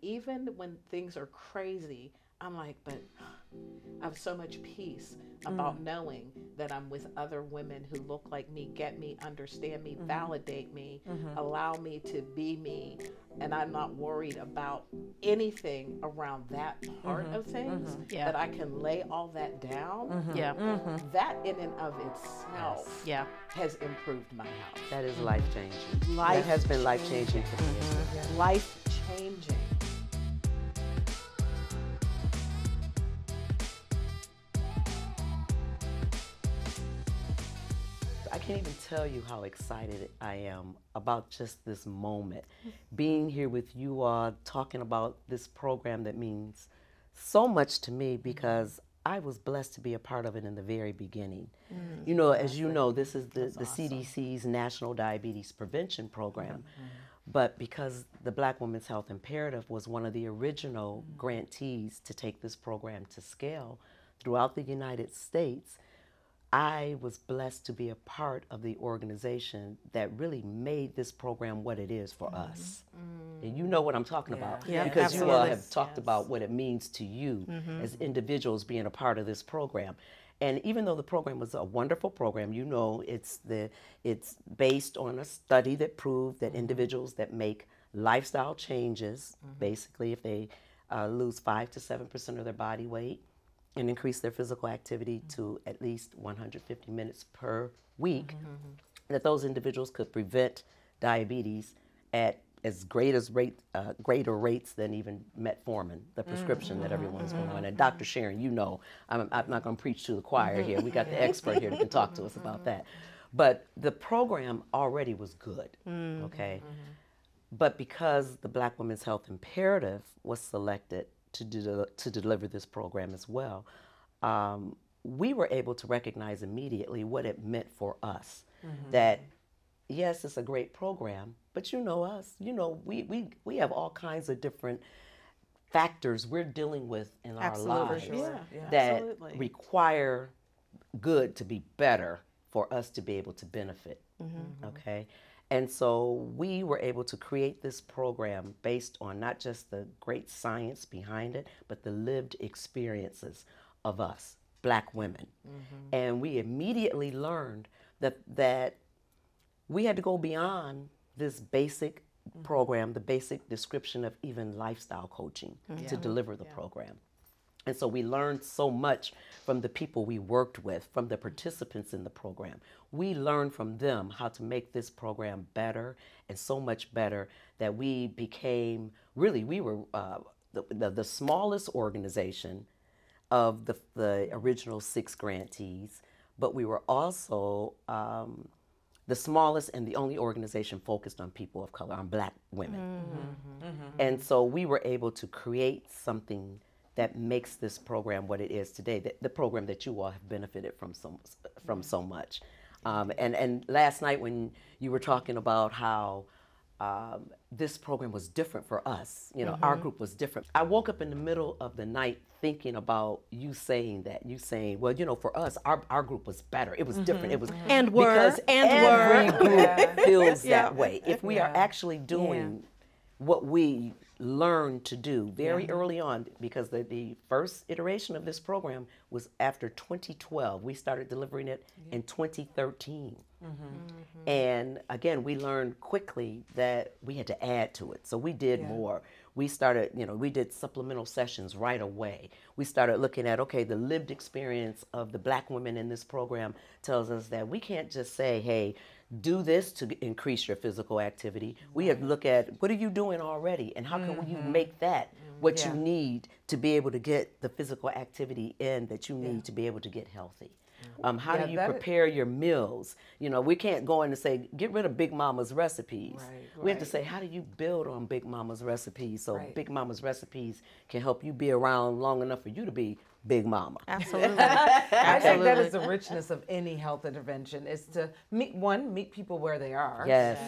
even when things are crazy, I'm like, but I have so much peace about knowing that I'm with other women who look like me, get me, understand me, validate me, allow me to be me, and I'm not worried about anything around that part of things, Yeah. that I can lay all that down. Yeah. That in and of itself Yeah. has improved my health. That is life changing. That Life has been life changing for me. Life changing. I can't even tell you how excited I am about just this moment. Being here with you all, talking about this program that means so much to me because I was blessed to be a part of it in the very beginning. You know, as you know, this is the CDC's National Diabetes Prevention Program. But because the Black Women's Health Imperative was one of the original grantees to take this program to scale throughout the United States, I was blessed to be a part of the organization that really made this program what it is for us. And you know what I'm talking about, Yeah, because you all absolutely. have talked about what it means to you as individuals being a part of this program. And even though the program was a wonderful program, you know, it's based on a study that proved that individuals that make lifestyle changes, basically if they lose 5 to 7% of their body weight, and increase their physical activity to at least 150 minutes per week, that those individuals could prevent diabetes at as greater rates than even metformin, the prescription that everyone's going on. And Dr. Sharon, you know, I'm not going to preach to the choir here. We got the expert here that can talk to us about that. But the program already was good, okay? But because the Black Women's Health Imperative was selected to deliver this program as well, we were able to recognize immediately what it meant for us. That yes, it's a great program, but you know us, you know, we have all kinds of different factors we're dealing with in our lives that require good to be better for us to be able to benefit, okay? And so we were able to create this program based on not just the great science behind it, but the lived experiences of us, Black women. And we immediately learned that we had to go beyond this basic program, the basic description of even lifestyle coaching to deliver the program. And so we learned so much from the people we worked with, from the participants in the program. We learned from them how to make this program better, and so much better that we became, really, we were the smallest organization of the original 6 grantees, but we were also the smallest and the only organization focused on people of color, on Black women. And so we were able to create something that makes this program what it is today, the program that you all have benefited from so much. And last night when you were talking about how this program was different for us, you know, our group was different. I woke up in the middle of the night thinking about you saying, well, you know, for us, our group was better. It was different. It was because every group feels that way. If we are actually doing what we learned to do very early on, because the first iteration of this program was after 2012. We started delivering it in 2013. And again, we learned quickly that we had to add to it. So we did more. We started, you know, we did supplemental sessions right away. We started looking at, okay, the lived experience of the Black women in this program tells us that we can't just say, hey, do this to increase your physical activity. We have to look at, what are you doing already, and how can you make that what you need to be able to get the physical activity in that you need to be able to get healthy. How do you prepare your meals? You know, we can't go in and say, get rid of Big Mama's recipes. We have to say, how do you build on Big Mama's recipes so Big Mama's recipes can help you be around long enough for you to be Big Mama. Absolutely. I think that is the richness of any health intervention, is to meet people where they are. Yes.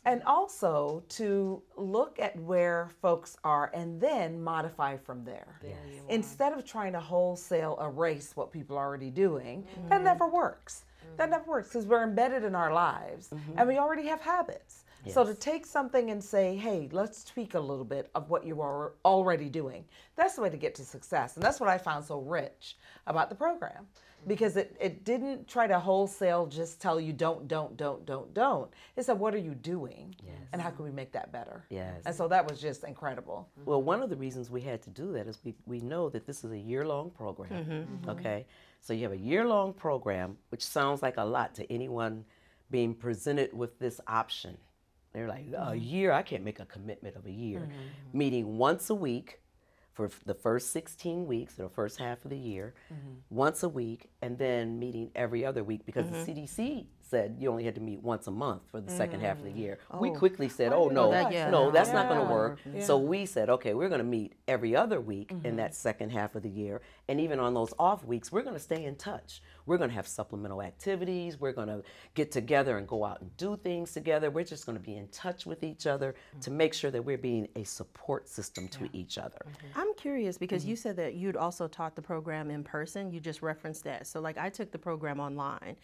And also to look at where folks are and then modify from there. Instead of trying to wholesale erase what people are already doing, that never works. That never works because we're embedded in our lives and we already have habits. So to take something and say, hey, let's tweak a little bit of what you are already doing, that's the way to get to success. And that's what I found so rich about the program, because it didn't try to wholesale just tell you don't. It said, what are you doing? Yes. And how can we make that better? Yes. And so that was just incredible. Well, one of the reasons we had to do that is we know that this is a year-long program, okay? So you have a year-long program, which sounds like a lot to anyone being presented with this option. They're like, a year? I can't make a commitment of a year. Meeting once a week for the first 16 weeks, or the first half of the year, once a week, and then meeting every other week, because the CDC said you only had to meet once a month for the second half of the year. We quickly said, oh, no, that's not going to work. So we said, okay, we're going to meet every other week in that second half of the year. And even on those off weeks, we're going to stay in touch. We're going to have supplemental activities. We're going to get together and go out and do things together. We're just going to be in touch with each other to make sure that we're being a support system to each other. I'm curious because you said that you'd also taught the program in person. You just referenced that. So like I took the program online,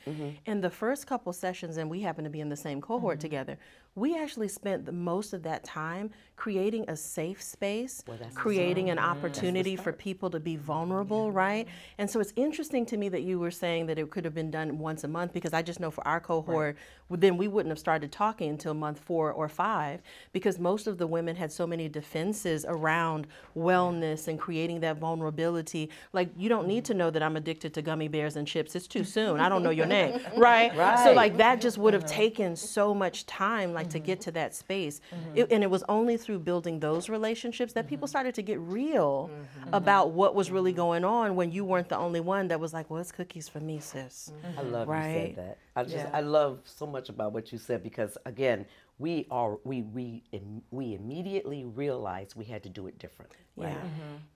and the first couple sessions, and we happen to be in the same cohort together, we actually spent the most of that time creating a safe space, creating an opportunity for people to be vulnerable, right? And so it's interesting to me that you were saying that it could have been done once a month, because I just know for our cohort, then we wouldn't have started talking until month 4 or 5, because most of the women had so many defenses around wellness and creating that vulnerability. Like, you don't need to know that I'm addicted to gummy bears and chips. It's too soon. I don't know your name, right? So like that just would have taken so much time, like to get to that space. And it was only through building those relationships that people started to get real about what was really going on, when you weren't the only one that was like, well, it's cookies for me, sis. I love you said that. I love so much about what you said, because again, we immediately realized we had to do it differently. Right?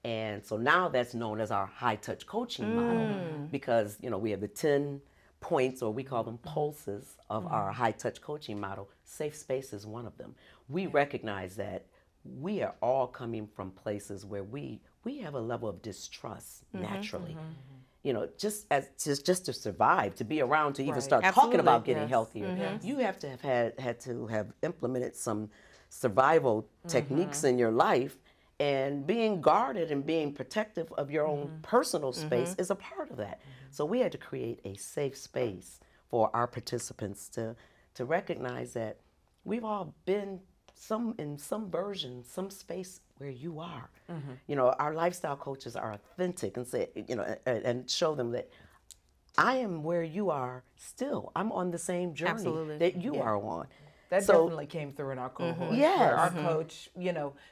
And so now that's known as our high touch coaching model, because we have the 10 points, or we call them pulses, of our high touch coaching model. Safe space is one of them. We recognize that we are all coming from places where we have a level of distrust naturally. Just to survive, to be around, to even start talking about getting healthier, you have to have had to have implemented some survival techniques in your life, and being guarded and being protective of your own personal space is a part of that. So we had to create a safe space for our participants to recognize that we've all been in some version, some space where you are. Our lifestyle coaches are authentic and say, and show them that I am where you are still. I'm on the same journey that you are on. That definitely came through in our cohort. Where our coach,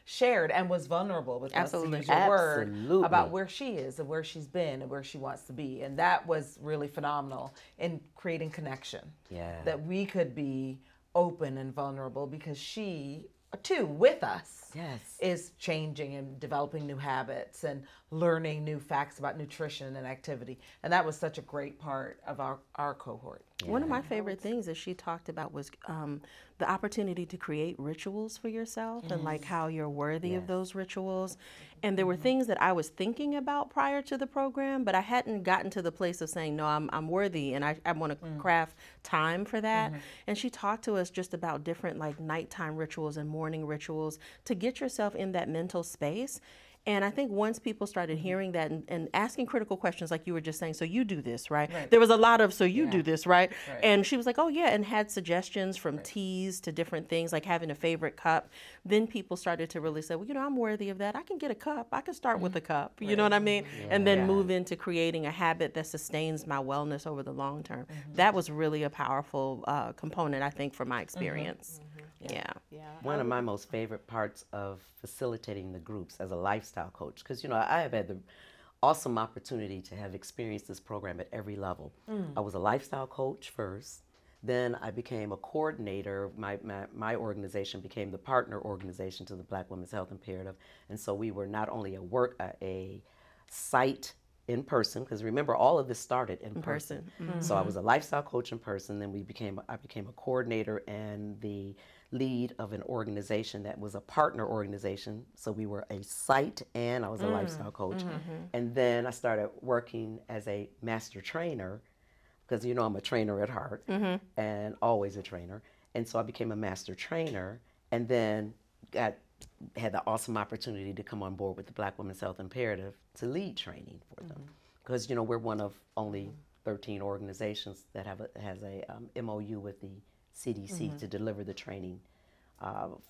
shared and was vulnerable with us, to use your word, about where she is and where she's been and where she wants to be. And that was really phenomenal in creating connection. That we could be open and vulnerable, because she, too, with us, is changing and developing new habits and learning new facts about nutrition and activity. And that was such a great part of our cohort. One of my favorite things that she talked about was the opportunity to create rituals for yourself, and like how you're worthy of those rituals. And there were things that I was thinking about prior to the program, but I hadn't gotten to the place of saying, no, I'm worthy, and I want to craft time for that. And she talked to us just about different like nighttime rituals and morning rituals to get yourself in that mental space. And I think once people started hearing that and asking critical questions, like you were just saying, so you do this, right? There was a lot of, so you do this, right? And she was like, oh yeah, and had suggestions from teas to different things, like having a favorite cup. Then people started to really say, well, I'm worthy of that. I can get a cup. I can start with a cup. You know what I mean? And then move into creating a habit that sustains my wellness over the long term. That was really a powerful component, I think, from my experience. One of my most favorite parts of facilitating the groups as a lifestyle coach, because I have had the awesome opportunity to have experienced this program at every level. I was a lifestyle coach first, then I became a coordinator. My organization became the partner organization to the Black Women's Health Imperative, and so we were not only a site in person, because remember, all of this started in person. So I was a lifestyle coach in person, then I became a coordinator and the lead of an organization that was a partner organization. So we were a site and I was a lifestyle coach. And then I started working as a master trainer, because I'm a trainer at heart and always a trainer. And so I became a master trainer, and then had the awesome opportunity to come on board with the Black Women's Health Imperative to lead training for them. Because, you know, we're one of only 13 organizations that has a MOU with the CDC to deliver the training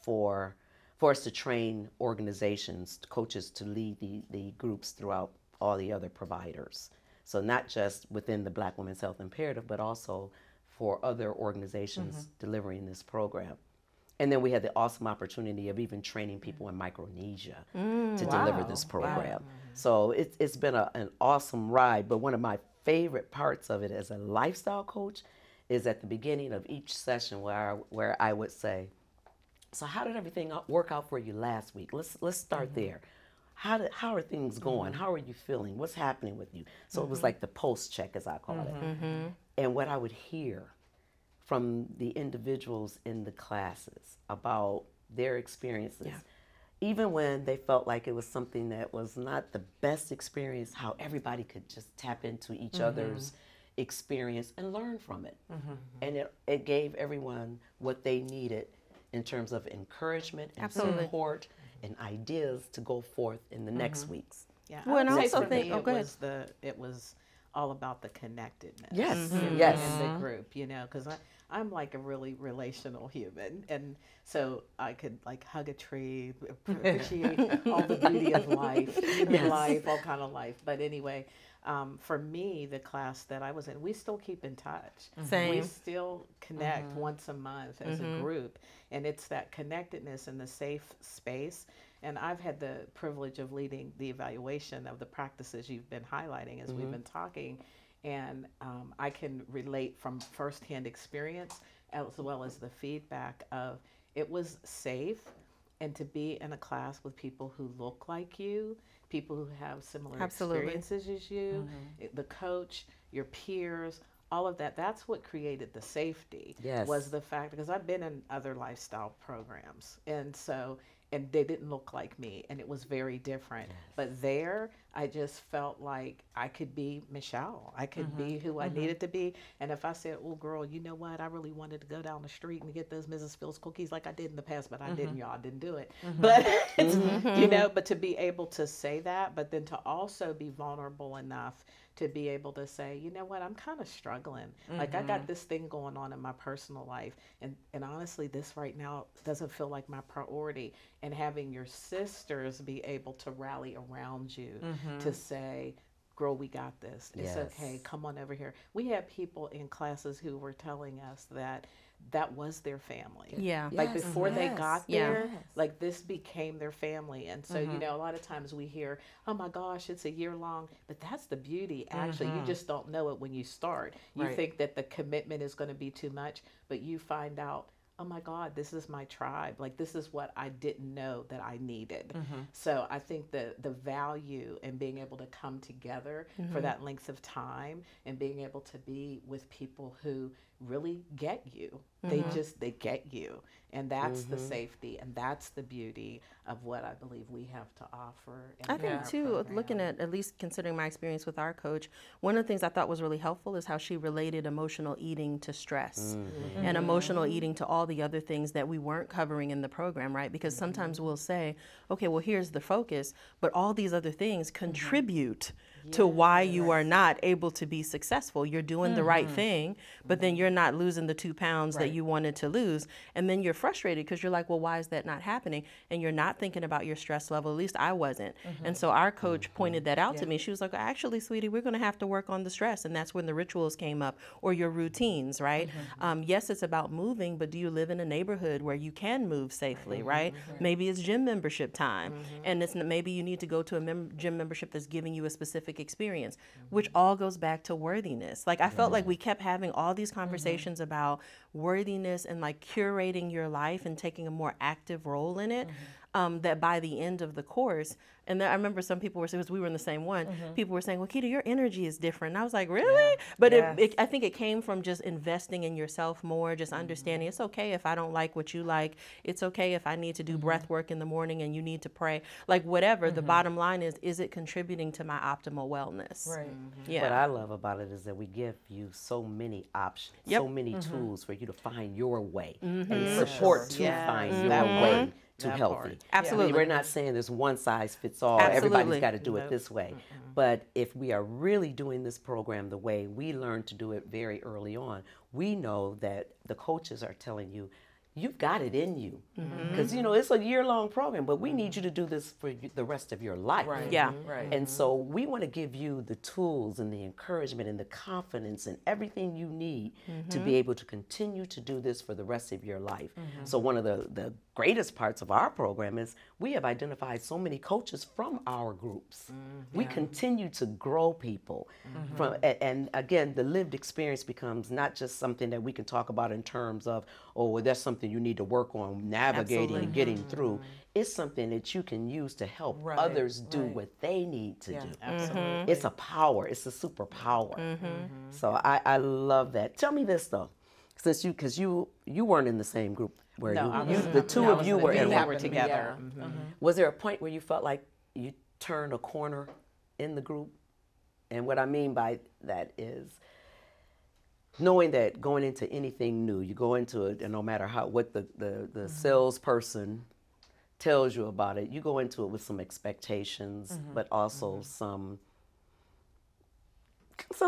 for us to train organizations, coaches to lead the groups throughout all the other providers. So not just within the Black Women's Health Imperative, but also for other organizations delivering this program. And then we had the awesome opportunity of even training people in Micronesia to deliver this program. Wow. So it's been an awesome ride. But one of my favorite parts of it as a lifestyle coach is at the beginning of each session where I would say, so how did everything work out for you last week? Let's start there. How are things going? How are you feeling? What's happening with you? So it was like the post check, as I call it. And what I would hear from the individuals in the classes about their experiences, even when they felt like it was something that was not the best experience, how everybody could just tap into each other's experience and learn from it. And it gave everyone what they needed in terms of encouragement and support and ideas to go forth in the next weeks. Yeah, well, and I also think it was all about the connectedness. Yes, in the group, you know, because I'm like a really relational human, and so I could like hug a tree, appreciate all the beauty of life, human life, all kind of life. But anyway, for me, the class that I was in, we still keep in touch. Same. We still connect once a month as a group, and it's that connectedness and the safe space. And I've had the privilege of leading the evaluation of the practices you've been highlighting as we've been talking. And I can relate from firsthand experience as well as the feedback of it was safe, and to be in a class with people who look like you, people who have similar experiences as you, the coach, your peers, all of that. That's what created the safety. Was the fact, because I've been in other lifestyle programs, and they didn't look like me, and it was very different. But there, I just felt like I could be Michelle. I could be who I needed to be. And if I said, oh, girl, you know what? I really wanted to go down the street and get those Mrs. Phil's cookies like I did in the past, but I didn't, y'all. I didn't do it. But, it's, you know, but to be able to say that, but then to also be vulnerable enough to be able to say, you know what, I'm kind of struggling. Like I got this thing going on in my personal life. And honestly, this right now doesn't feel like my priority. And having your sisters be able to rally around you to say, girl, we got this. It's okay. Come on over here. We had people in classes who were telling us that was their family. Like before they got there, like this became their family. And so, you know, a lot of times we hear, oh my gosh, it's a year long, but that's the beauty. Actually, you just don't know it when you start. You think that the commitment is going to be too much, but you find out, oh my God, this is my tribe. Like this is what I didn't know that I needed. So I think the value in being able to come together for that length of time and being able to be with people who really get you. They get you. And that's the safety, and that's the beauty of what I believe we have to offer. I think too, program. Looking at least considering my experience with our coach, one of the things I thought was really helpful is how she related emotional eating to stress and emotional eating to all the other things that we weren't covering in the program, right? Because sometimes we'll say, okay, well, here's the focus, but all these other things contribute to why you are not able to be successful. You're doing the right thing, but then you're not losing the 2 pounds that you wanted to lose. And then you're frustrated because you're like, well, why is that not happening? And you're not thinking about your stress level. At least I wasn't. And so our coach pointed that out to me. She was like, actually, sweetie, we're going to have to work on the stress. And that's when the rituals came up, or your routines, right? Yes, it's about moving, but do you live in a neighborhood where you can move safely, right? Maybe it's gym membership time. And it's maybe you need to go to a gym membership that's giving you a specific experience, which all goes back to worthiness. Like I felt like we kept having all these conversations about worthiness and like curating your life and taking a more active role in it. that by the end of the course, and I remember some people were saying, because we were in the same one, people were saying, well, Keita, your energy is different. And I was like, really? But I think it came from just investing in yourself more, just understanding it's okay if I don't like what you like. It's okay if I need to do breath work in the morning and you need to pray. Like whatever, the bottom line is it contributing to my optimal wellness? Right. Yeah. What I love about it is that we give you so many options, so many tools for you to find your way and support to find your way to healthy. Absolutely. We're not saying there's one size fits all. Everybody's got to do it this way. But if we are really doing this program the way we learned to do it very early on, we know that the coaches are telling you, you've got it in you. Because, you know, it's a year-long program, but we need you to do this for the rest of your life. Right. Yeah. Right. And so we want to give you the tools and the encouragement and the confidence and everything you need to be able to continue to do this for the rest of your life. So one of the greatest parts of our program is we have identified so many coaches from our groups. We continue to grow people from, and again, the lived experience becomes not just something that we can talk about in terms of, oh, well, that's something you need to work on navigating and getting through. It's something that you can use to help others do what they need to do. Absolutely. It's a power. It's a superpower. So I love that. Tell me this though, since because you weren't in the same group where the two of you were in. We were together. Was there a point where you felt like you turned a corner in the group? And what I mean by that is knowing that going into anything new, you go into it, and no matter what the salesperson tells you about it, you go into it with some expectations, but also some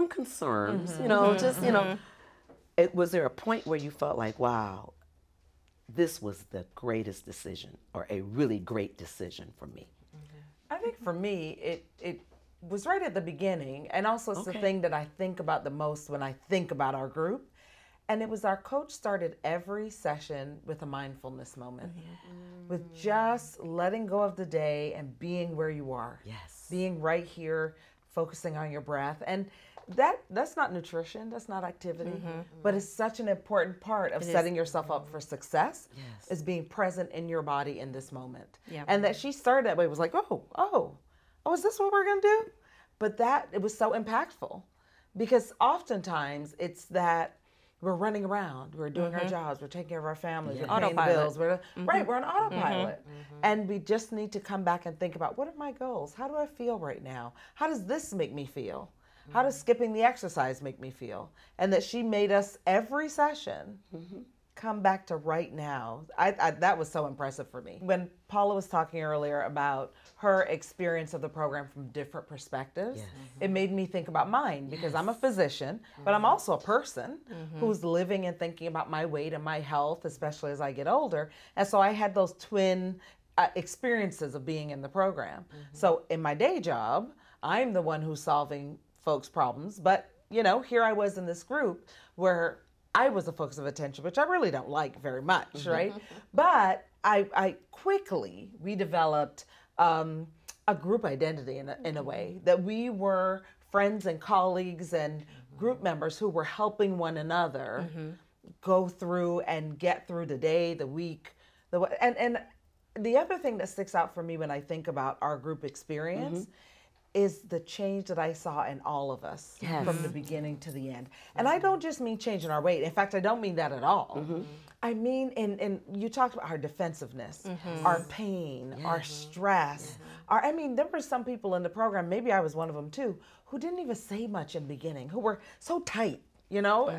concerns. You know, just you know. Was there a point where you felt like, wow, this was the greatest decision, or a really great decision for me? I think for me, it was right at the beginning, and also it's the thing that I think about the most when I think about our group. And it was our coach started every session with a mindfulness moment, with just letting go of the day and being where you are. Yes. Being right here, focusing on your breath. And that's not nutrition, that's not activity, but it's such an important part of setting yourself up for success, is being present in your body in this moment. And that she started that way, was like, oh, is this what we're gonna do? But it was so impactful, because oftentimes it's that we're running around, we're doing our jobs, we're taking care of our families, we're paying the bills, we're on autopilot. And we just need to come back and think about, what are my goals? How do I feel right now? How does this make me feel? How does skipping the exercise make me feel? And that she made us every session come back to right now. That was so impressive for me. When Paula was talking earlier about her experience of the program from different perspectives, it made me think about mine, because I'm a physician, but I'm also a person who's living and thinking about my weight and my health, especially as I get older. And so I had those twin experiences of being in the program. So in my day job, I'm the one who's solving folks' problems, but you know, here I was in this group where I was the focus of attention, which I really don't like very much, right? But we developed a group identity in a way, that we were friends and colleagues and group members who were helping one another go through and get through the day, the week, and the other thing that sticks out for me when I think about our group experience is the change that I saw in all of us from the beginning to the end. And I don't just mean changing our weight. In fact, I don't mean that at all. I mean, and you talked about our defensiveness, our pain, our stress. I mean, there were some people in the program, maybe I was one of them too, who didn't even say much in the beginning, who were so tight, you know?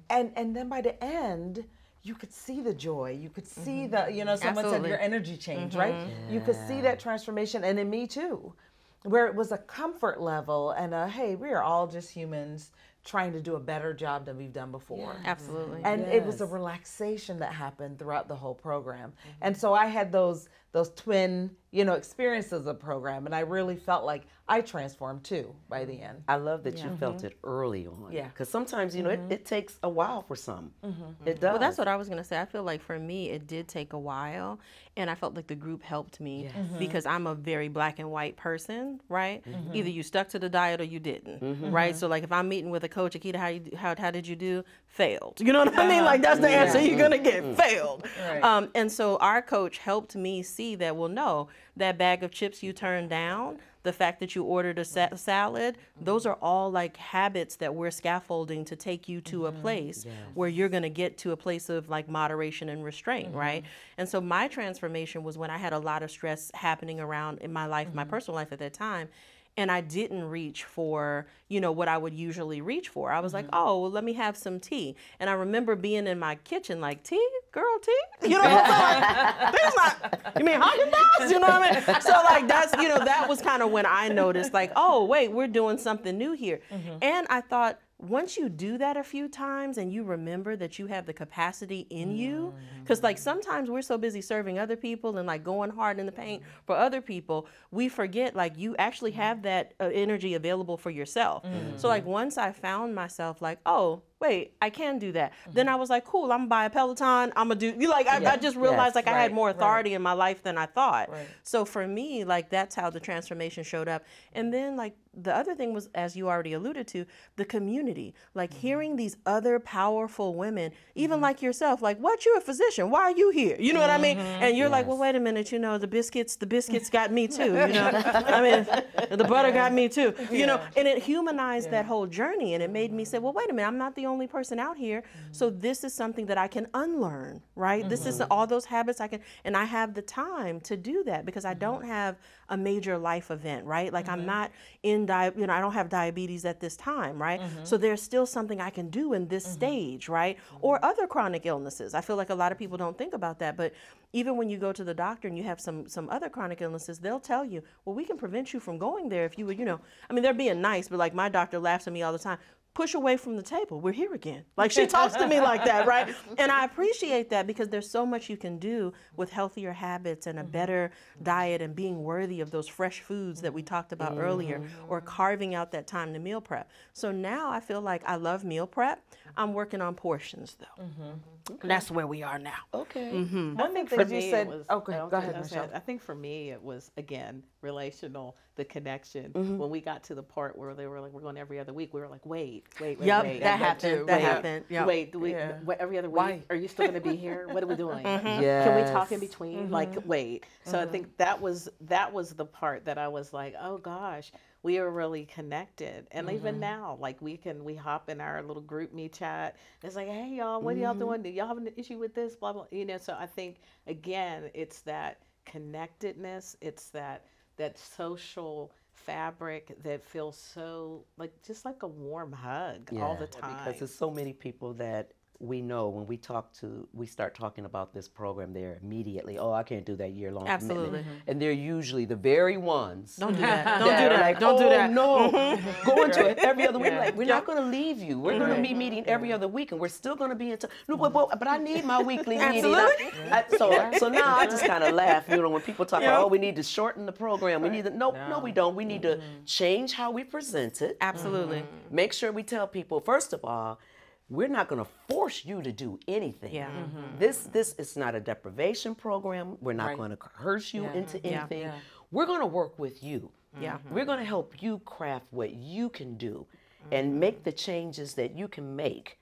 And then by the end, you could see the joy. You could see the, you know, someone said your energy change, right? You could see that transformation, and in me too, where it was a comfort level and hey, we are all just humans trying to do a better job than we've done before. Absolutely. And it was a relaxation that happened throughout the whole program. And so I had those twin, you know, experiences of the program, and I really felt like I transformed too by the end. I love that you felt it early on. Yeah. Because sometimes, you know, it takes a while for some. It does. Well, that's what I was going to say. I feel like for me, it did take a while, and I felt like the group helped me because I'm a very black and white person, right? Either you stuck to the diet or you didn't, right? So like if I'm meeting with a Coach Akita, how did you do? Failed. You know what I mean? Like, that's the answer you're going to get, failed. Right. And so our coach helped me see that, well, no, that bag of chips you turned down, the fact that you ordered a salad, those are all like habits that we're scaffolding to take you to a place where you're going to get to a place of like moderation and restraint, right? And so my transformation was when I had a lot of stress happening around in my life, my personal life at that time. And I didn't reach for, you know, what I would usually reach for. I was like, oh, well, let me have some tea. And I remember being in my kitchen like, tea? Girl, tea? You know what I'm saying? There's not, you mean Haagen-Dazs? You know what I mean? So like that's, you know, that was kind of when I noticed like, oh, wait, we're doing something new here. And I thought, once you do that a few times and you remember that you have the capacity in you, because like sometimes we're so busy serving other people and like going hard in the paint for other people, we forget like you actually have that energy available for yourself. So like once I found myself like, oh, wait, I can do that. Then I was like, cool, I'm gonna buy a Peloton. I'm gonna do, I just realized like I had more authority in my life than I thought. So for me, like that's how the transformation showed up. And then like the other thing was, as you already alluded to, the community, like hearing these other powerful women, even like yourself, like, what, you're a physician, why are you here? You know what I mean? And you're like, well, wait a minute, you know, the biscuits got me too, you know? I mean, the butter got me too, you know? And it humanized that whole journey, and it made me say, well, wait a minute, I'm not the only person out here, so this is something that I can unlearn, right? This is all those habits I can, and I have the time to do that because I don't have a major life event, right? Like I'm not in, I don't have diabetes at this time, right? So there's still something I can do in this stage, right? Or other chronic illnesses. I feel like a lot of people don't think about that, but even when you go to the doctor and you have some other chronic illnesses, they'll tell you, well, we can prevent you from going there if you would, you know, I mean, they're being nice, but like my doctor laughs at me all the time. Push away from the table. We're here again. Like she talks to me like that, right? And I appreciate that because there's so much you can do with healthier habits and a better diet and being worthy of those fresh foods that we talked about earlier, or carving out that time to meal prep. So now I feel like I love meal prep. I'm working on portions though. Okay. That's where we are now. Okay. One thing for me said, was, go ahead, Michelle. I think for me it was, again, relational, the connection. When we got to the part where they were like, we're going every other week, we were like, wait. That happened. That happened. Yep. Wait, every other week? Why? Are you still going to be here? What are we doing? Can we talk in between? Like, wait. So I think that was the part that I was like, oh gosh, we are really connected. And even now, like we hop in our little group me chat. It's like, hey y'all, what are y'all doing? Do y'all have an issue with this? Blah, blah. You know, so I think, again, it's that connectedness. It's that social fabric that feels so like just like a warm hug all the time. Because there's so many people that we know when we start talking about this program, they're immediately, oh, I can't do that year-long commitment. And they're usually the very ones. Don't do that. Don't do that. Like, don't do that. No, going to it every other week. Like, we're not going to leave you. We're going to be meeting every other week, and we're still going to be in touch. No, but I need my weekly meeting. So now I just kind of laugh, you know, when people talk about, oh, we need to shorten the program. We need to, no, we don't. We need to change how we present it. Absolutely. Make sure we tell people, first of all, we're not going to force you to do anything. Yeah. This is not a deprivation program. We're not going to coerce you into anything. We're going to work with you. We're going to help you craft what you can do and make the changes that you can make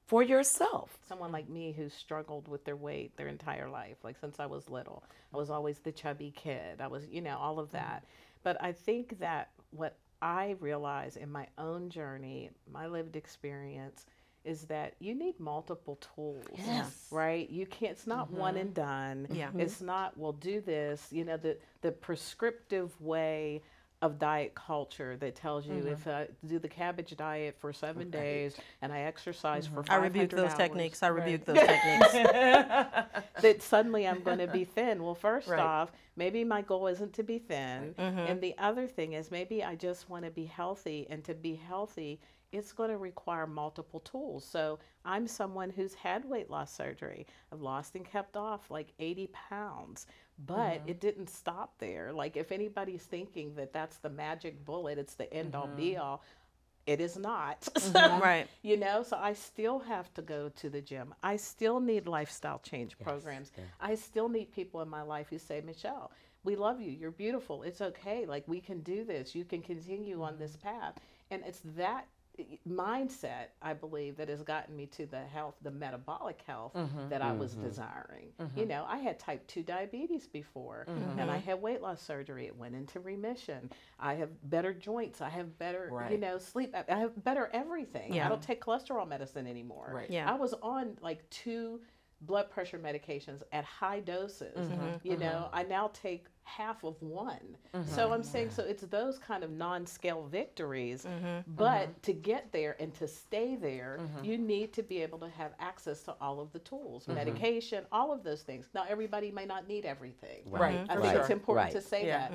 for yourself. Someone like me who struggled with their weight their entire life, like since I was little. I was always the chubby kid. I was, you know, all of that. But I think that what I realized in my own journey, my lived experience, is that you need multiple tools, right? You can't, it's not one and done. It's not, well, do this, you know, the prescriptive way of diet culture that tells you if I do the cabbage diet for 7 days and I exercise for 500 I rebuke those hours, techniques. I rebuke those techniques. that suddenly I'm going to be thin. Well, first off, maybe my goal isn't to be thin. And the other thing is maybe I just want to be healthy, and to be healthy, it's going to require multiple tools. So I'm someone who's had weight loss surgery. I've lost and kept off like 80 pounds, but it didn't stop there. Like if anybody's thinking that that's the magic bullet, it's the end all be all, it is not. Right. You know, so I still have to go to the gym. I still need lifestyle change programs. I still need people in my life who say, Michelle, we love you. You're beautiful. It's okay. Like we can do this. You can continue on this path. And it's that mindset, I believe, that has gotten me to the health, the metabolic health that I was desiring. You know, I had type 2 diabetes before, and I had weight loss surgery. It went into remission. I have better joints. I have better, you know, sleep. I have better everything. I don't take cholesterol medicine anymore. I was on like 2 blood pressure medications at high doses. You know, I now take half of one. So I'm saying, so it's those kind of non-scale victories, but to get there and to stay there, you need to be able to have access to all of the tools, medication, all of those things. Now, everybody may not need everything. I think it's important to say that.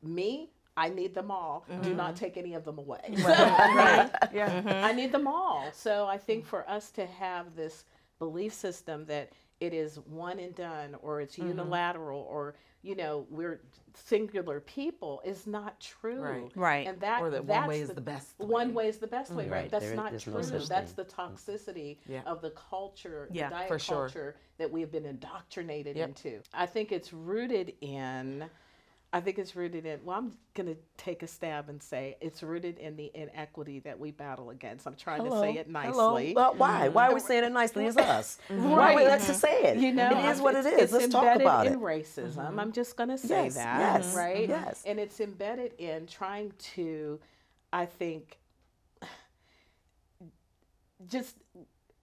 Me, I need them all. Do not take any of them away. I need them all. So I think for us to have this belief system that it is one and done, or it's unilateral, or, you know, we're singular people is not true. And that, or that one way is the best way. One way is the best way. That's not true. No That's the toxicity of the culture, the diet culture that we have been indoctrinated into. I think it's rooted in, well, I'm going to take a stab and say it's rooted in the inequity that we battle against. I'm trying to say it nicely. Why? Why are we saying it nicely? It's us. Let's just say it. You know, it is what it is. Let's talk about it. It's embedded in racism. I'm just going to say that, right? And it's embedded in trying to, I think, just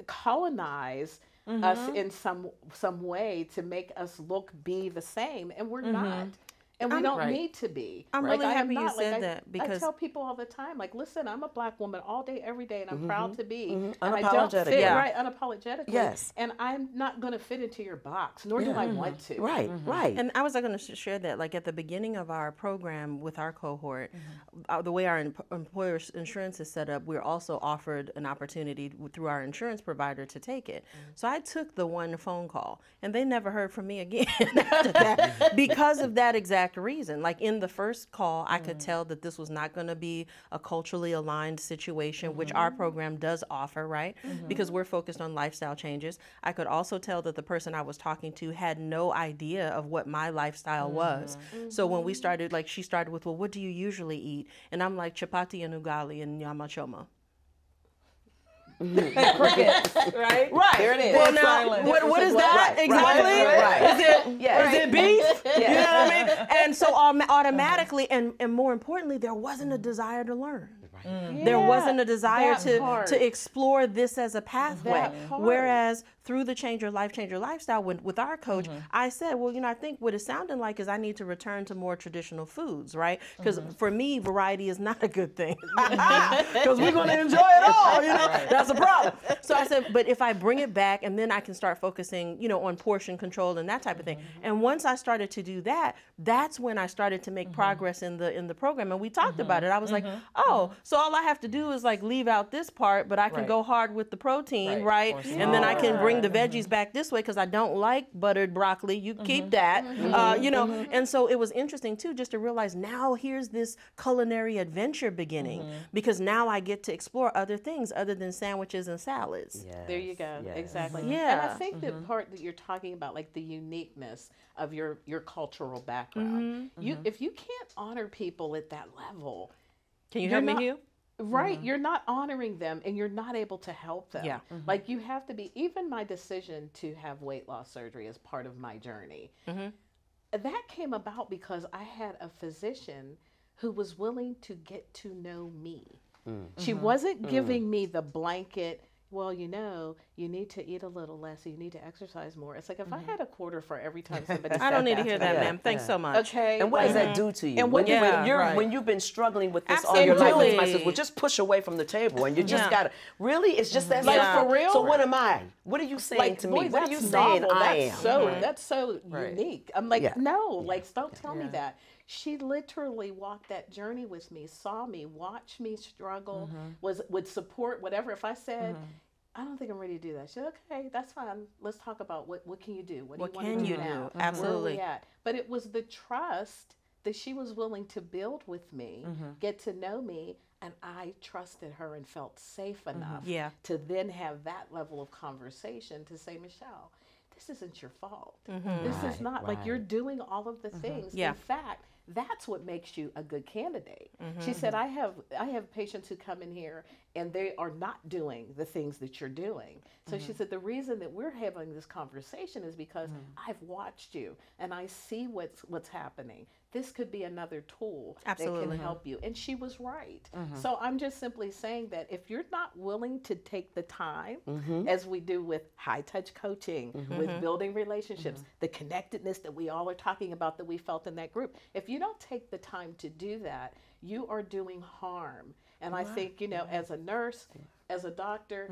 colonize us in some way to make us be the same, and we're not. And we don't need to be. I'm really happy you said that, because I tell people all the time, like, listen, I'm a Black woman all day, every day, and I'm proud to be. And Unapologetic. I don't fit unapologetically. And I'm not going to fit into your box, nor do I want to. And I was going to share that, like, at the beginning of our program with our cohort, the way our employer insurance is set up, we're also offered an opportunity through our insurance provider to take it. So I took the one phone call, and they never heard from me again after that, because of that exact reason. Like, in the first call, I could tell that this was not going to be a culturally aligned situation, which our program does offer, right? Because we're focused on lifestyle changes. I could also tell that the person I was talking to had no idea of what my lifestyle was. So when we started, like, she started with, well, what do you usually eat? And I'm like, chapati and ugali and nyama choma. Crickets, right? There it is. Well, now, what is that exactly? Is it beef? You know what I mean? And so automatically, and more importantly, there wasn't a desire to learn. There wasn't a desire to explore this as a pathway. Whereas through the Change Your Life, Change Your Lifestyle, with our coach, I said, well, you know, I think what it's sounding like is I need to return to more traditional foods, right? Because for me, variety is not a good thing. Because we're going to enjoy it all, you know? That's a problem. So I said, but if I bring it back, and then I can start focusing, you know, on portion control and that type of thing. And once I started to do that, that's when I started to make progress in the program. And we talked about it. I was like, oh, so all I have to do is, like, leave out this part, but I can go hard with the protein, right? And then I can bring the veggies back this way, because I don't like buttered broccoli. You keep that, you know. And so it was interesting too, just to realize now here's this culinary adventure beginning, because now I get to explore other things other than sandwiches and salads. There you go. Exactly. And I think the part that you're talking about, like the uniqueness of your cultural background, if you can't honor people at that level, can you help me here? Right, you're not honoring them, and you're not able to help them. Like, you have to be, even my decision to have weight loss surgery as part of my journey, that came about because I had a physician who was willing to get to know me. She wasn't giving me the blanket, well, you know, you need to eat a little less, you need to exercise more. It's like, if I had a quarter for every time somebody said I don't need to hear that, me, ma'am. Thanks so much. Okay. And what does that do to you? And when you've been struggling with this all your life, somebody says, well, just push away from the table, and you just gotta, really? It's just that like, for real? So what am I? What are you saying like, to me? Boy, what are you saying I am? That's so unique. I'm like, no, like, don't tell me that. She literally walked that journey with me, saw me, watched me struggle, would support whatever. If I said, I don't think I'm ready to do that, she said, okay, that's fine. Let's talk about what can you do? What do you want to do now? Absolutely. Where are we at? But it was the trust that she was willing to build with me, get to know me, and I trusted her and felt safe enough to then have that level of conversation to say, Michelle, this isn't your fault. This is not, like, you're doing all of the things. In fact, That's what makes you a good candidate. She said, I have patients who come in here and they are not doing the things that you're doing. So she said, the reason that we're having this conversation is because I've watched you and I see what's happening. This could be another tool that can help you. And she was right. So I'm just simply saying that if you're not willing to take the time, as we do with high touch coaching, with building relationships, the connectedness that we all are talking about that we felt in that group, if you don't take the time to do that, you are doing harm. And I think, you know, as a nurse, as a doctor,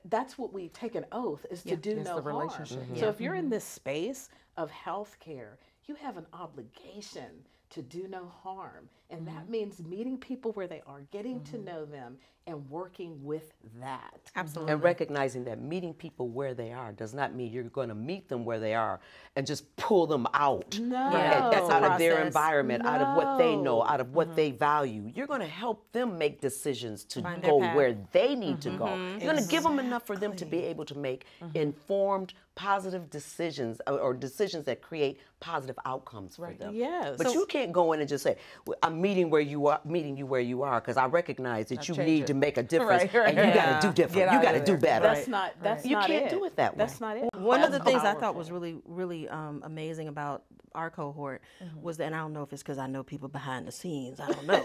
that's what we take an oath is to do no harm. So if you're in this space of healthcare, you have an obligation to do no harm. And that means meeting people where they are, getting to know them, and working with that. Absolutely. And recognizing that meeting people where they are does not mean you're going to meet them where they are and just pull them out. No. That's out of their environment, out of what they know, out of what they value. You're going to help them make decisions to go where they need to go. You're going to give them enough for them to be able to make informed, positive decisions or decisions that create positive outcomes for them. Yes. But you can't go in and just say, I'm meeting you where you are, because I recognize that you need to make a difference and you got to do different. You got to do better. That's not You can't do it that way. That's not it. One of the things I thought was really amazing about our cohort was that, and I don't know if it's because I know people behind the scenes, I don't know,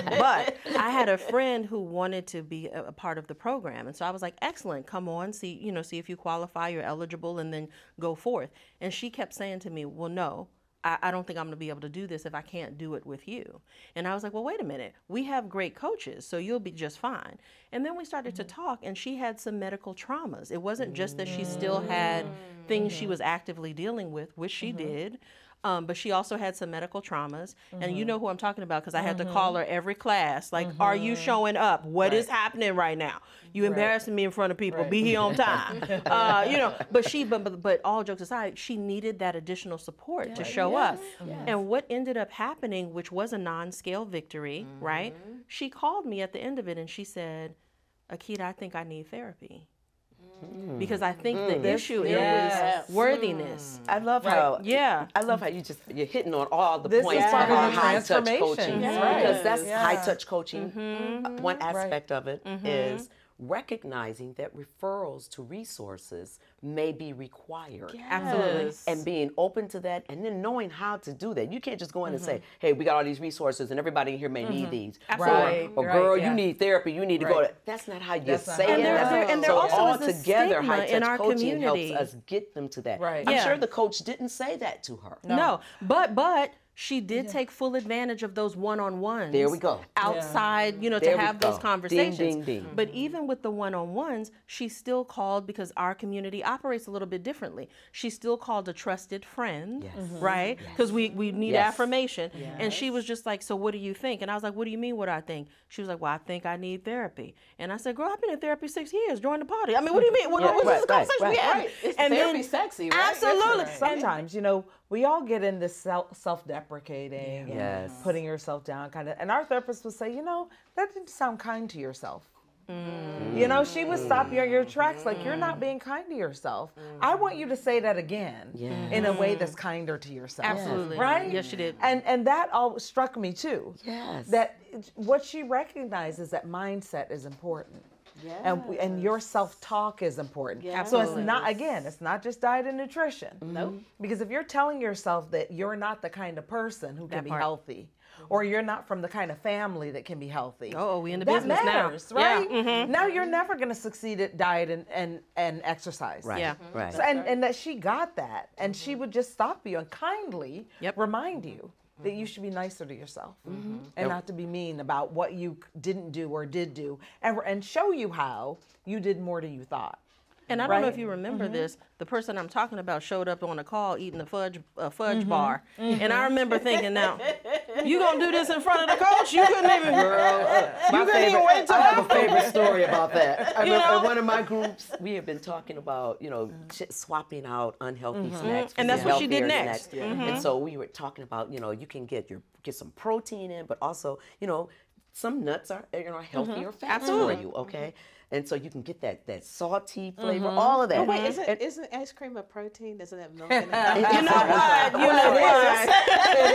but I had a friend who wanted to be a part of the program, and so I was like, excellent, come on, see if you qualify, you're eligible, and then go forth. And she kept saying to me, well, no, I don't think I'm going to be able to do this if I can't do it with you. And I was like, well, wait a minute. We have great coaches, so you'll be just fine. And then we started to talk, and she had some medical traumas. It wasn't just that she still had things she was actively dealing with, which she did, but she also had some medical traumas. And you know who I'm talking about, because I had to call her every class, like, are you showing up? What is happening right now? You embarrassing me in front of people. Be here on time. But all jokes aside, she needed that additional support to show up. And what ended up happening, which was a non-scale victory, right? She called me at the end of it and she said, Akita, I think I need therapy. Because I think the issue is worthiness. I love how you're hitting on all the points of our high touch transformation. coaching. Because that's high touch coaching. One aspect of it is recognizing that referrals to resources may be required. Absolutely. And being open to that, and then knowing how to do that. You can't just go in and say, hey, we got all these resources and everybody in here may need these. Absolutely. Or girl, you need therapy, you need to go to. That's not how you say it. And there also all is this together, stigma high in touch our coaching community. helps us get them to that. Right. I'm sure the coach didn't say that to her. No, but she did take full advantage of those one-on-ones. There we go. Outside, to have those conversations. Ding, ding, ding. But even with the one-on-ones, she still called, because our community operates a little bit differently. She still called a trusted friend, right? Because we need affirmation. And she was just like, so what do you think? And I was like, what do you mean what I think? She was like, well, I think I need therapy. And I said, girl, I've been in therapy 6 years. Join the party. I mean, what do you mean? What was this conversation we had? It's therapy sexy, right? Absolutely. Sometimes, we all get in this self-deprecating and putting yourself down kind of, and our therapist would say, that didn't sound kind to yourself. She would stop you in your tracks, like, you're not being kind to yourself. I want you to say that again in a way that's kinder to yourself. Absolutely. Right? Yes, she did. And that all struck me too. Yes. That what she recognizes that mindset is important. Yes. And your self-talk is important. Yes. So it's not just diet and nutrition. Nope. Because if you're telling yourself that you're not the kind of person who can be healthy, or you're not from the kind of family that can be healthy. We in the that business matters, now. Right? Yeah. Now you're never going to succeed at diet and exercise. Right. Yeah. Right. So, and that she got that, and she would just stop you and kindly remind you that you should be nicer to yourself and not to be mean about what you didn't do or did do, and show you how you did more than you thought. And I don't know if you remember this. The person I'm talking about showed up on a call eating a fudge bar, and I remember thinking, now you gonna do this in front of the coach? You couldn't even. You couldn't even wait till I have a favorite story about that. I remember in one of my groups, we have been talking about swapping out unhealthy snacks, and that's what she did next. And so we were talking about you can get some protein in, but also some nuts are healthier fats for you, okay? And so you can get that salty flavor, all of that. Oh, wait, isn't ice cream a protein? Isn't it milk? You know what? You know what? It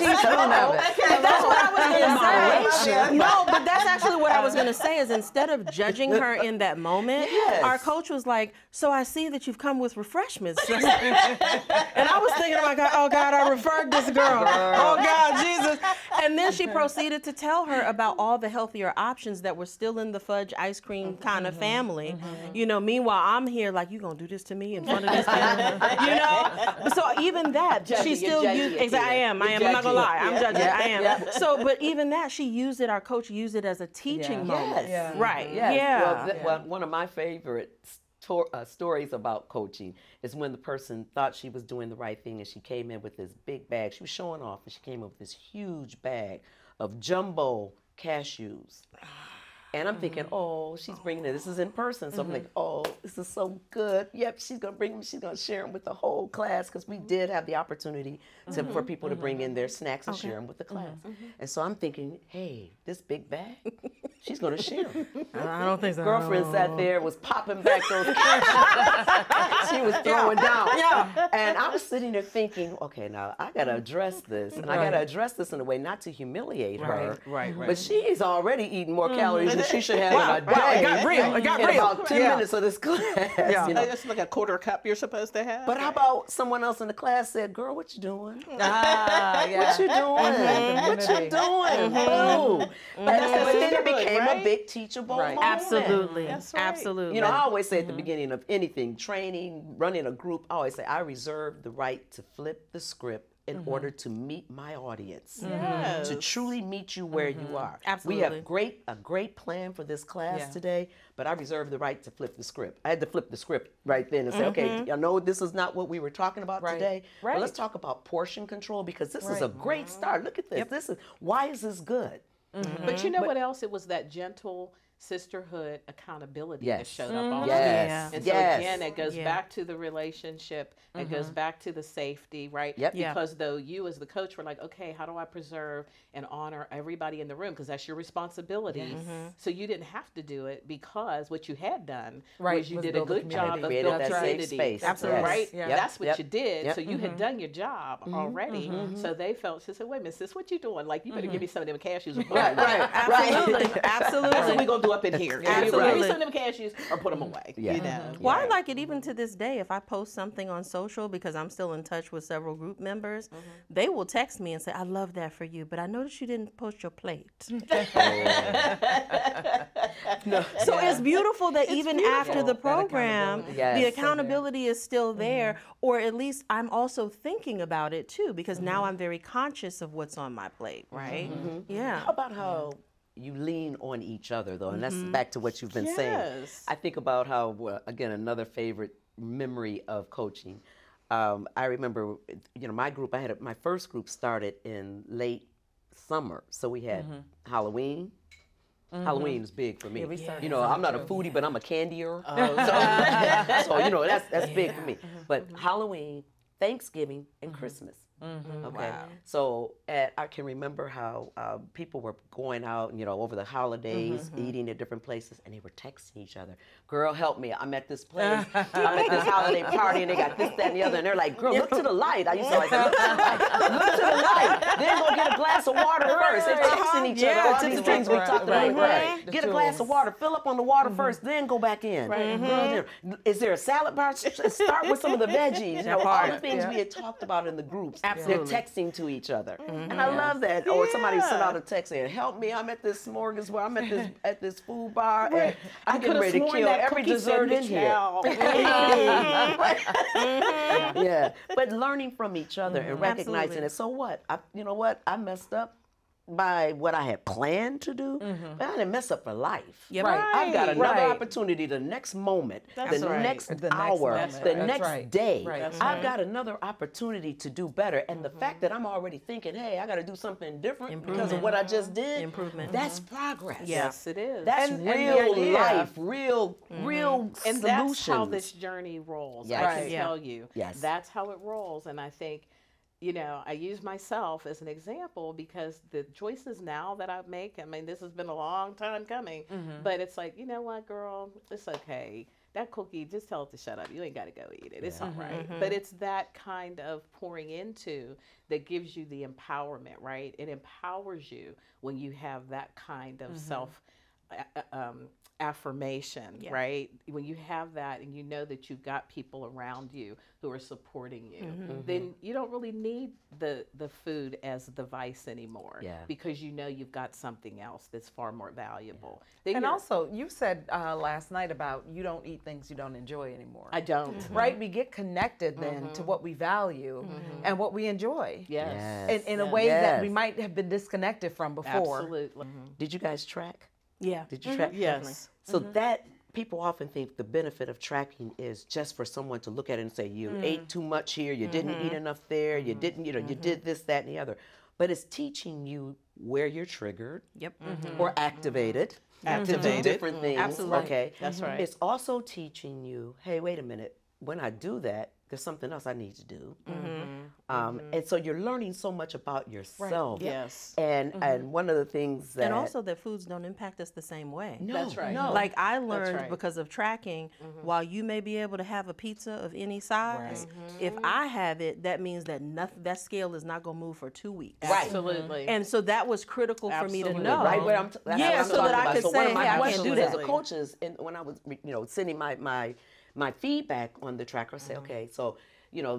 is. That's what I was going to say. No, but that's actually what I was going to say is instead of judging her in that moment, our coach was like, so I see that you've come with refreshments. And I was thinking, oh God, I referred this girl. Oh God, Jesus. And then she proceeded to tell her about all the healthier options that were still in the fudge ice cream kind of family. You know, meanwhile, I'm here like, you gonna do this to me in front of this family? You know? So even that, she still used, I am, I'm not gonna lie, I'm judging, I am. So, but even that, she used it, our coach used it as a teaching moment. Right, Well, one of my favorite stories about coaching is when the person thought she was doing the right thing and she came in with this big bag. She was showing off and she came in with this huge bag of jumbo cashews. And I'm thinking, oh, she's bringing it. This is in person. So I'm like, oh, this is so good. Yep, she's going to bring them. She's going to share them with the whole class because we did have the opportunity for people to bring in their snacks and share them with the class. And so I'm thinking, hey, this big bag, she's going to share them. I don't think so. Girlfriend sat there, was popping back those she was throwing down. And I was sitting there thinking, okay, now I got to address this. And I got to address this in a way not to humiliate her. Right. But she's already eating more calories than she should have in a day. It got real. It got in real. about 10 minutes of this class. You know? It's like a quarter cup you're supposed to have. But how about someone else in the class said, girl, what you doing? Yeah. What you doing? What you doing? Boo. But then it became a big teachable moment. Absolutely. That's right. Absolutely. You know, I always say at the beginning of anything, training, running a group, I always say, I reserve the right to flip the script in order to meet my audience, to truly meet you where you are. Absolutely. We have a great plan for this class today, but I reserve the right to flip the script. I had to flip the script right then and say, okay, I know this is not what we were talking about today, but let's talk about portion control because this is a great start. Look at this. Why is this good? But you know what else? It was that gentle sisterhood accountability that showed up also. And so again, it goes back to the relationship. It goes back to the safety, right? Because though you as the coach were like, okay, how do I preserve and honor everybody in the room? Because that's your responsibility. So you didn't have to do it because what you had done was you did a good job of building that safe space. Absolutely. Right? That's what you did. So you had done your job already. So they felt, she said, wait a minute, sis, what you doing? Like, you better give me some of them cashews. Absolutely. Absolutely. That's what we going to do up in here. Absolutely. Give me some of them cashews or put them away. You know? Well, I like it even to this day. If I post something on social, because I'm still in touch with several group members, they will text me and say, I love that for you, but I noticed you didn't post your plate. So it's beautiful that even after the program, the accountability is still there, or at least I'm also thinking about it too, because now I'm very conscious of what's on my plate, right? Yeah. How about how you lean on each other, though, and that's back to what you've been saying. I think about how, again, another favorite memory of coaching. I remember, you know, my group, my first group started in late summer, so we had Halloween. Halloween is big for me. You know, I'm not a foodie, but I'm a candier. So you know, that's big for me. But Halloween, Thanksgiving, and Christmas. Okay. Wow. So I can remember how people were going out, you know, over the holidays, eating at different places, and they were texting each other. Girl, help me! I'm at this place. I'm at this holiday party, and they got this, that, and the other. And they're like, "Girl, look to the light." I used to like, "Look to the light. Look to the light. Then go get a glass of water first." They're texting each other. All these things we talked about. Get a glass of water. Fill up on the water first, then go back in. Girl, is there a salad bar? Start with some of the veggies. You know, all the things we had talked about in the groups. Absolutely. They're texting to each other, and I love that. Or somebody sent out a text saying, "Help me! I'm at this smorgasbord. I'm at this food bar, and I'm getting ready to kill every dessert in here." Yeah, but learning from each other and recognizing it. So what? You know what? I messed up by what I had planned to do, but I didn't mess up for life. I've got another opportunity the next moment, the next hour, the next day. I've got another opportunity to do better. And the fact that I'm already thinking, hey, I got to do something different because of what I just did, that's progress. Yes, it is. That's real life, real solutions. And that's how this journey rolls. I can tell you. That's how it rolls. And I think, you know, I use myself as an example because the choices now that I make, I mean, this has been a long time coming, but it's like, you know what, girl, it's okay. That cookie, just tell it to shut up. You ain't got to go eat it. It's all right. But it's that kind of pouring into that gives you the empowerment, right? It empowers you when you have that kind of self affirmation, right? When you have that and you know that you've got people around you who are supporting you, then you don't really need the food as the vice anymore, because you know you've got something else that's far more valuable. And also, you said last night about you don't eat things you don't enjoy anymore. I don't. Right? We get connected then to what we value and what we enjoy. Yes. In a way that we might have been disconnected from before. Absolutely. Did you guys track? Yeah. Did you track? Yes. So that people often think the benefit of tracking is just for someone to look at it and say, you ate too much here, you didn't eat enough there, you didn't, you know, you did this, that, and the other. But it's teaching you where you're triggered or activated to do different things. Absolutely. Okay. That's right. It's also teaching you, hey, wait a minute, when I do that, there's something else I need to do. And so you're learning so much about yourself. Yes. And one of the things that... And also that foods don't impact us the same way. No, That's right. No. Like I learned because of tracking, while you may be able to have a pizza of any size, if I have it, that means that that scale is not going to move for 2 weeks. Absolutely. And so that was critical for me to know. Right where I'm so that I could so say, one of my hey, I can't questions do as that. a coach is, when I was, sending my feedback on the tracker, I say, okay, so,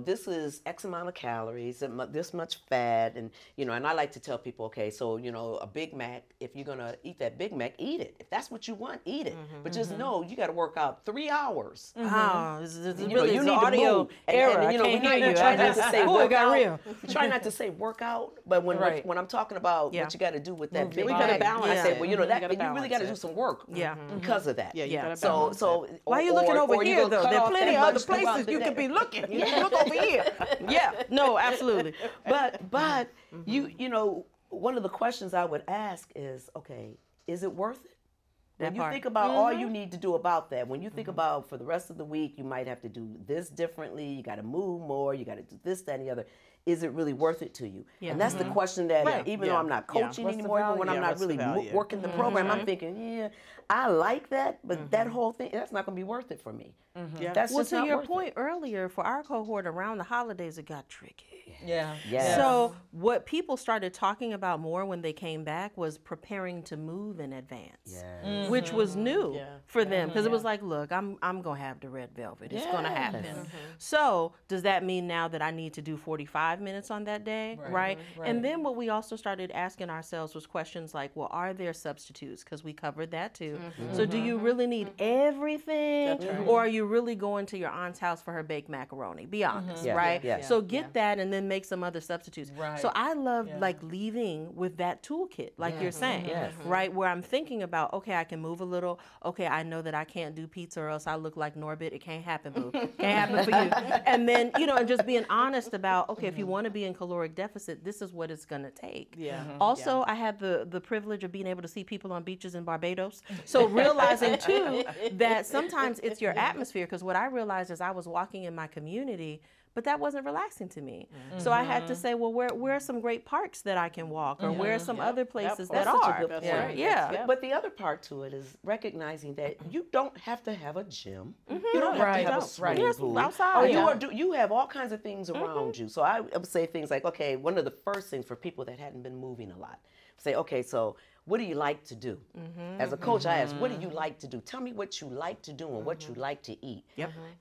this is X amount of calories, and this much fat, and, and I like to tell people, okay, so, a Big Mac, if you're going to eat that Big Mac, eat it. If that's what you want, eat it. But just know you got to work out 3 hours. Oh, it's You really need audio to move. error. And, I can't hear you. Try not to say Ooh, it workout. got real. Try not to say workout, but when I'm talking about what you got to do with that Big We Mac, gotta balance I say, it. well, You that gotta you really got to do balance some work because of that. Yeah, you gotta So, balance so Why are you looking over here, though? There are plenty of other throughout places the you day. could be looking. You can look over here. Yeah. No, absolutely. But you one of the questions I would ask is, okay, is it worth it? When you think about all you need to do about that, when you think about for the rest of the week, you might have to do this differently, you got to move more, you got to do this, that, and the other. Is it really worth it to you? And that's the question that even though I'm not coaching anymore, even when I'm not really working the program, I'm thinking, I like that, but that whole thing, that's not going to be worth it for me. That's Well, just to not your worth point earlier, for our cohort around the holidays, it got tricky. Yes. So what people started talking about more when they came back was preparing to move in advance, which was new for them because it was like, look, I'm gonna have the red velvet. It's gonna happen. So does that mean now that I need to do 45 minutes on that day, right? And then what we also started asking ourselves was questions like, well, are there substitutes? Because we covered that too. So do you really need everything, or are you really going to your aunt's house for her baked macaroni? Be honest, right? So get that and then make some other substitutes. So I love like leaving with that toolkit, like you're saying, right? Where I'm thinking about, okay, I can move a little. Okay, I know that I can't do pizza or else I look like Norbit. It can't happen, boo. Can't happen for you. And then, and just being honest about, okay, if you want to be in caloric deficit, this is what it's going to take. Also, I had the privilege of being able to see people on beaches in Barbados. So realizing too that sometimes it's your atmosphere, because what I realized is I was walking in my community, but that wasn't relaxing to me. So I had to say, well, where are some great parks that I can walk, or where are some other places that are? But the other part to it is recognizing that you don't have to have a gym. You don't have to have a swimming pool. Outside. You have all kinds of things around you. So I would say things like, okay, one of the first things for people that hadn't been moving a lot, say, okay, so what do you like to do? As a coach, I ask, what do you like to do? Tell me what you like to do and what you like to eat.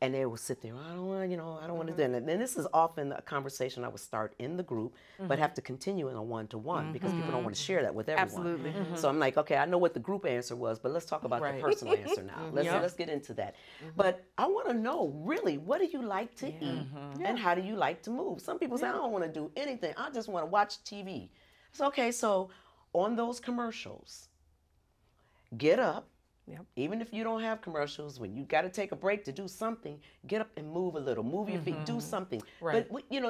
And they will sit there, I don't want to do that. And this is often a conversation I would start in the group, but have to continue in a one-to-one because people don't want to share that with everyone. Absolutely. So I'm like, okay, I know what the group answer was, but let's talk about the personal answer now. Let's get into that. But I want to know, really, what do you like to eat and how do you like to move? Some people say, I don't want to do anything. I just want to watch TV. So, okay, so on those commercials, get up. Even if you don't have commercials, when you got to take a break to do something, get up and move a little, move your feet, do something. But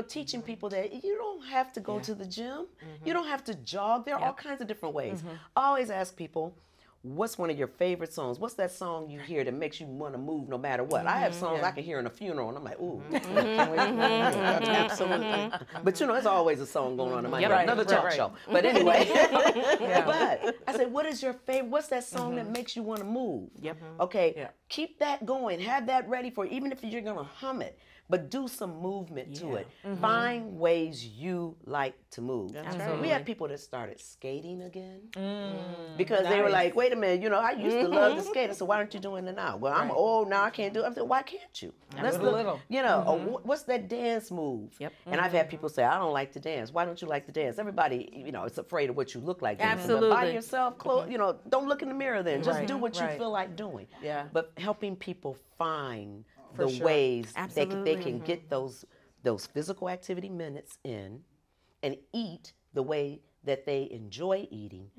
teaching people that you don't have to go to the gym, you don't have to jog. There are all kinds of different ways. I always ask people, what's one of your favorite songs? What's that song you hear that makes you want to move no matter what? I have songs I can hear in a funeral, and I'm like, ooh. Absolutely. But you know, there's always a song going on in my head. Another talk show. But anyway, but I said, what is your favorite? What's that song that makes you want to move? Okay, keep that going. Have that ready for even if you're going to hum it. But do some movement to it. Find ways you like to move. We have people that started skating again because they were like, wait a minute, you know, I used to love to skate. So why aren't you doing it now? Well, I'm old now, I can't do it. I said, why can't you? Let's look, you know, what's that dance move? And I've had people say, I don't like to dance. Why don't you like to dance? Everybody, you know, is afraid of what you look like. Absolutely. But by yourself, you know, don't look in the mirror then. Just do what you feel like doing. But helping people find the ways they can get those physical activity minutes in and eat the way that they enjoy eating,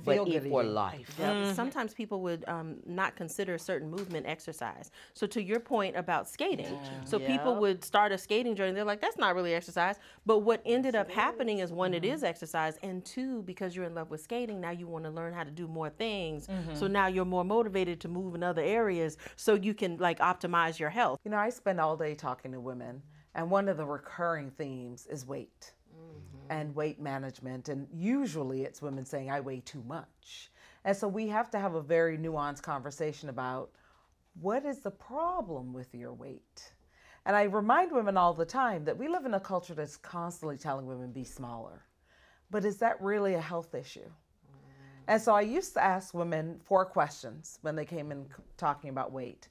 but eat for life. Sometimes people would not consider certain movement exercise. So to your point about skating, so people would start a skating journey, they're like, that's not really exercise. But what ended up happening is, one, it is exercise, and two, because you're in love with skating, now you want to learn how to do more things. So now you're more motivated to move in other areas so you can like optimize your health. You know, I spend all day talking to women, and one of the recurring themes is weight. And weight management, and usually it's women saying, I weigh too much. And so we have to have a very nuanced conversation about what is the problem with your weight. And I remind women all the time that we live in a culture that's constantly telling women be smaller. But is that really a health issue? And so I used to ask women 4 questions when they came in talking about weight.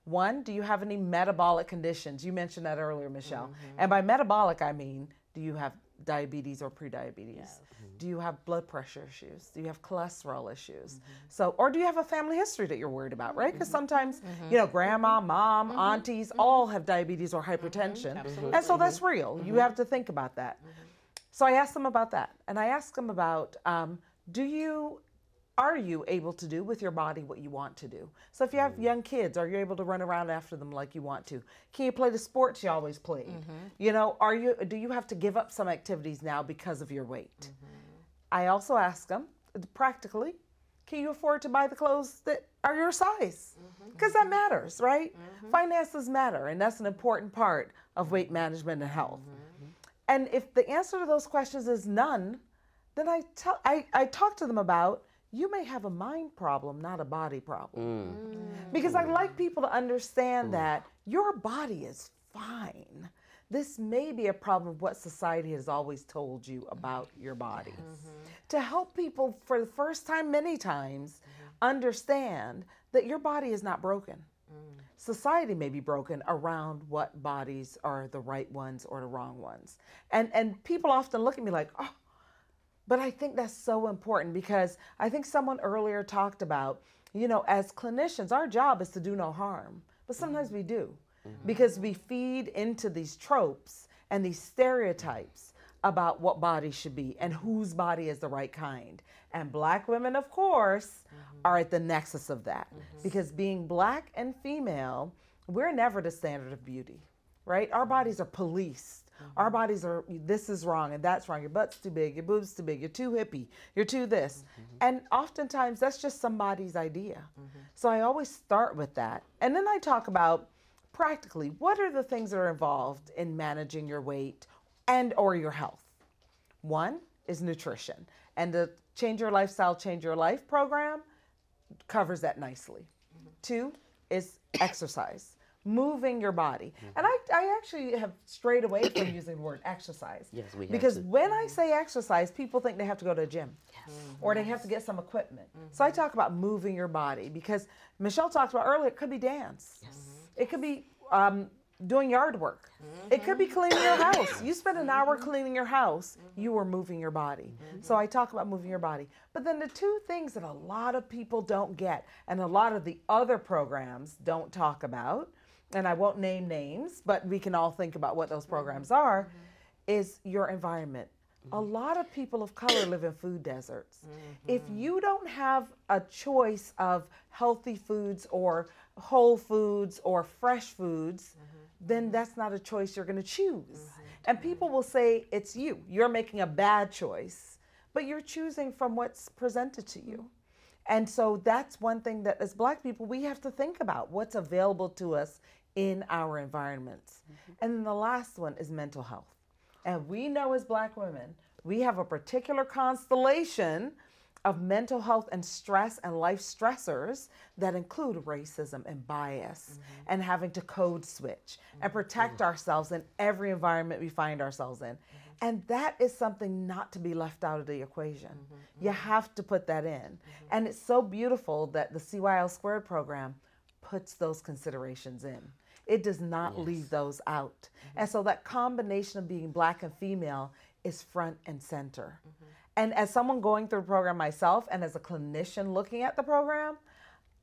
1, do you have any metabolic conditions? You mentioned that earlier, Michelle. And by metabolic, I mean, do you have diabetes or prediabetes? Do you have blood pressure issues? Do you have cholesterol issues? So, or do you have a family history that you're worried about, right? Because sometimes, you know, grandma, mom, aunties, all have diabetes or hypertension. And so that's real. You have to think about that. So I asked them about that. And I asked them about, are you able to do with your body what you want to do? So if you have young kids, are you able to run around after them like you want to? Can you play the sports you always played? You know, do you have to give up some activities now because of your weight? I also ask them, practically, can you afford to buy the clothes that are your size? Because that matters, right? Finances matter, and that's an important part of weight management and health. And if the answer to those questions is none, then I talk to them about, you may have a mind problem, not a body problem. Because I like people to understand that your body is fine. This may be a problem of what society has always told you about your body. To help people, for the first time, many times, understand that your body is not broken. Society may be broken around what bodies are the right ones or the wrong ones. And people often look at me like, oh, but I think that's so important, because I think someone earlier talked about, you know, as clinicians, our job is to do no harm. But sometimes we do, because we feed into these tropes and these stereotypes about what bodies should be and whose body is the right kind. And Black women, of course, are at the nexus of that. Because being Black and female, we're never the standard of beauty, right? Our bodies are policed. Our bodies are, this is wrong and that's wrong. Your butt's too big, your boob's too big, you're too hippie, you're too this. And oftentimes that's just somebody's idea. So I always start with that. And then I talk about practically, what are the things that are involved in managing your weight and or your health? 1 is nutrition. And the Change Your Lifestyle, Change Your Life program covers that nicely. 2 is exercise. Moving your body. And I actually have strayed away from using the word exercise. Yes, we have because to. When I say exercise, people think they have to go to a gym or they have to get some equipment. So I talk about moving your body, because Michelle talked about earlier, it could be dance. It could be doing yard work. It could be cleaning your house. You spend an hour cleaning your house, you are moving your body. So I talk about moving your body. But then the 2 things that a lot of people don't get, and a lot of the other programs don't talk about, and I won't name names, but we can all think about what those programs are, is your environment. A lot of people of color live in food deserts. If you don't have a choice of healthy foods or whole foods or fresh foods, then that's not a choice you're going to choose. And people will say it's you. You're making a bad choice, but you're choosing from what's presented to you. And so that's one thing that as Black people, we have to think about what's available to us in our environments. And then the last one is mental health. And we know as Black women, we have a particular constellation of mental health and stress and life stressors that include racism and bias and having to code switch and protect ourselves in every environment we find ourselves in. And that is something not to be left out of the equation. You have to put that in. And it's so beautiful that the CYL Squared program puts those considerations in. It does not leave those out. And so that combination of being Black and female is front and center. And as someone going through the program myself and as a clinician looking at the program,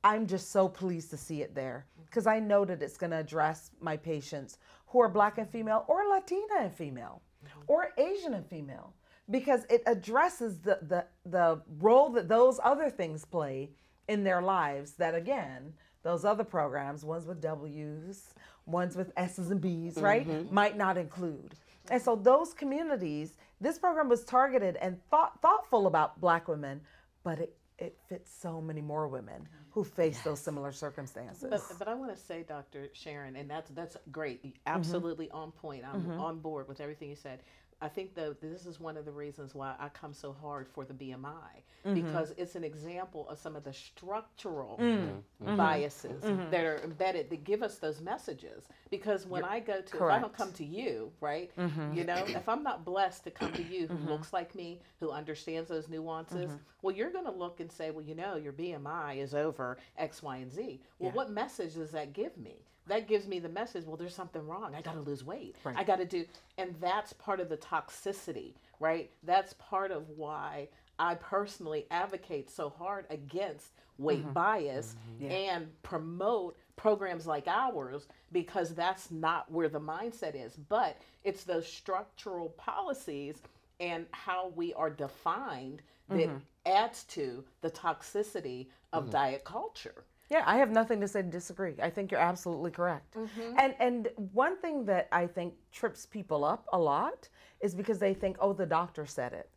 I'm just so pleased to see it there because I know that it's going to address my patients who are Black and female or Latina and female or Asian and female, because it addresses the role that those other things play in their lives that, again, those other programs, ones with W's, ones with S's and B's, right, might not include. And so those communities, this program was targeted and thoughtful about Black women, but it fits so many more women who face those similar circumstances. But I want to say, Dr. Sharon, and that's great, absolutely on point. I'm on board with everything you said. I think this is one of the reasons why I come so hard for the BMI, because it's an example of some of the structural biases that are embedded that give us those messages. Because when I go to, if I don't come to you, right, you know, if I'm not blessed to come to you who looks like me, who understands those nuances, well, you're going to look and say, well, you know, your BMI is over X, Y, and Z. Well, what message does that give me? That gives me the message, well, there's something wrong. I got to lose weight. I got to do, and that's part of the toxicity, right? That's part of why I personally advocate so hard against weight bias and promote programs like ours, because that's not where the mindset is. But it's those structural policies and how we are defined that adds to the toxicity of diet culture. Yeah, I have nothing to say to disagree. I think you're absolutely correct. And one thing that I think trips people up a lot is because they think, oh, the doctor said it.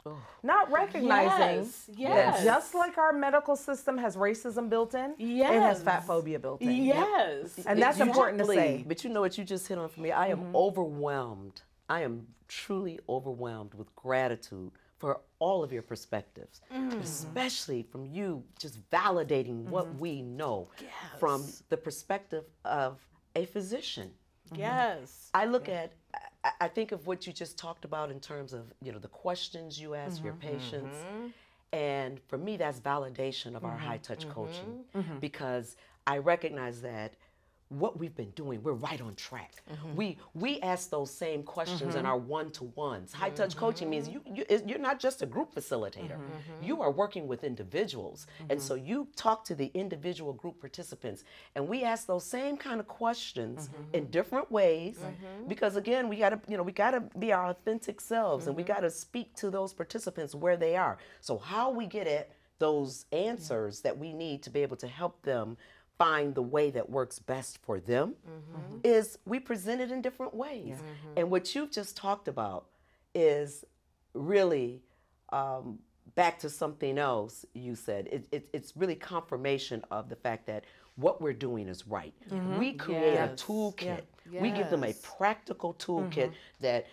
Not recognizing that just like our medical system has racism built in, it has fat phobia built in. And that's important to say. But you know what you just hit on for me? I am overwhelmed. I am truly overwhelmed with gratitude for all of your perspectives, especially from you just validating what we know from the perspective of a physician. I look at, I think of what you just talked about in terms of, you know, the questions you ask your patients. And for me, that's validation of our high-touch coaching, because I recognize that what we've been doing, we're right on track. We ask those same questions in our one-to-ones. High-touch coaching means you're not just a group facilitator. You are working with individuals. And so you talk to the individual group participants, and we ask those same kind of questions in different ways, because again, we gotta be our authentic selves, and we gotta speak to those participants where they are. So how we get at those answers that we need to be able to help them find the way that works best for them is we present it in different ways. And what you've just talked about is really back to something else you said. It's really confirmation of the fact that what we're doing is right. We create a toolkit. We give them a practical toolkit that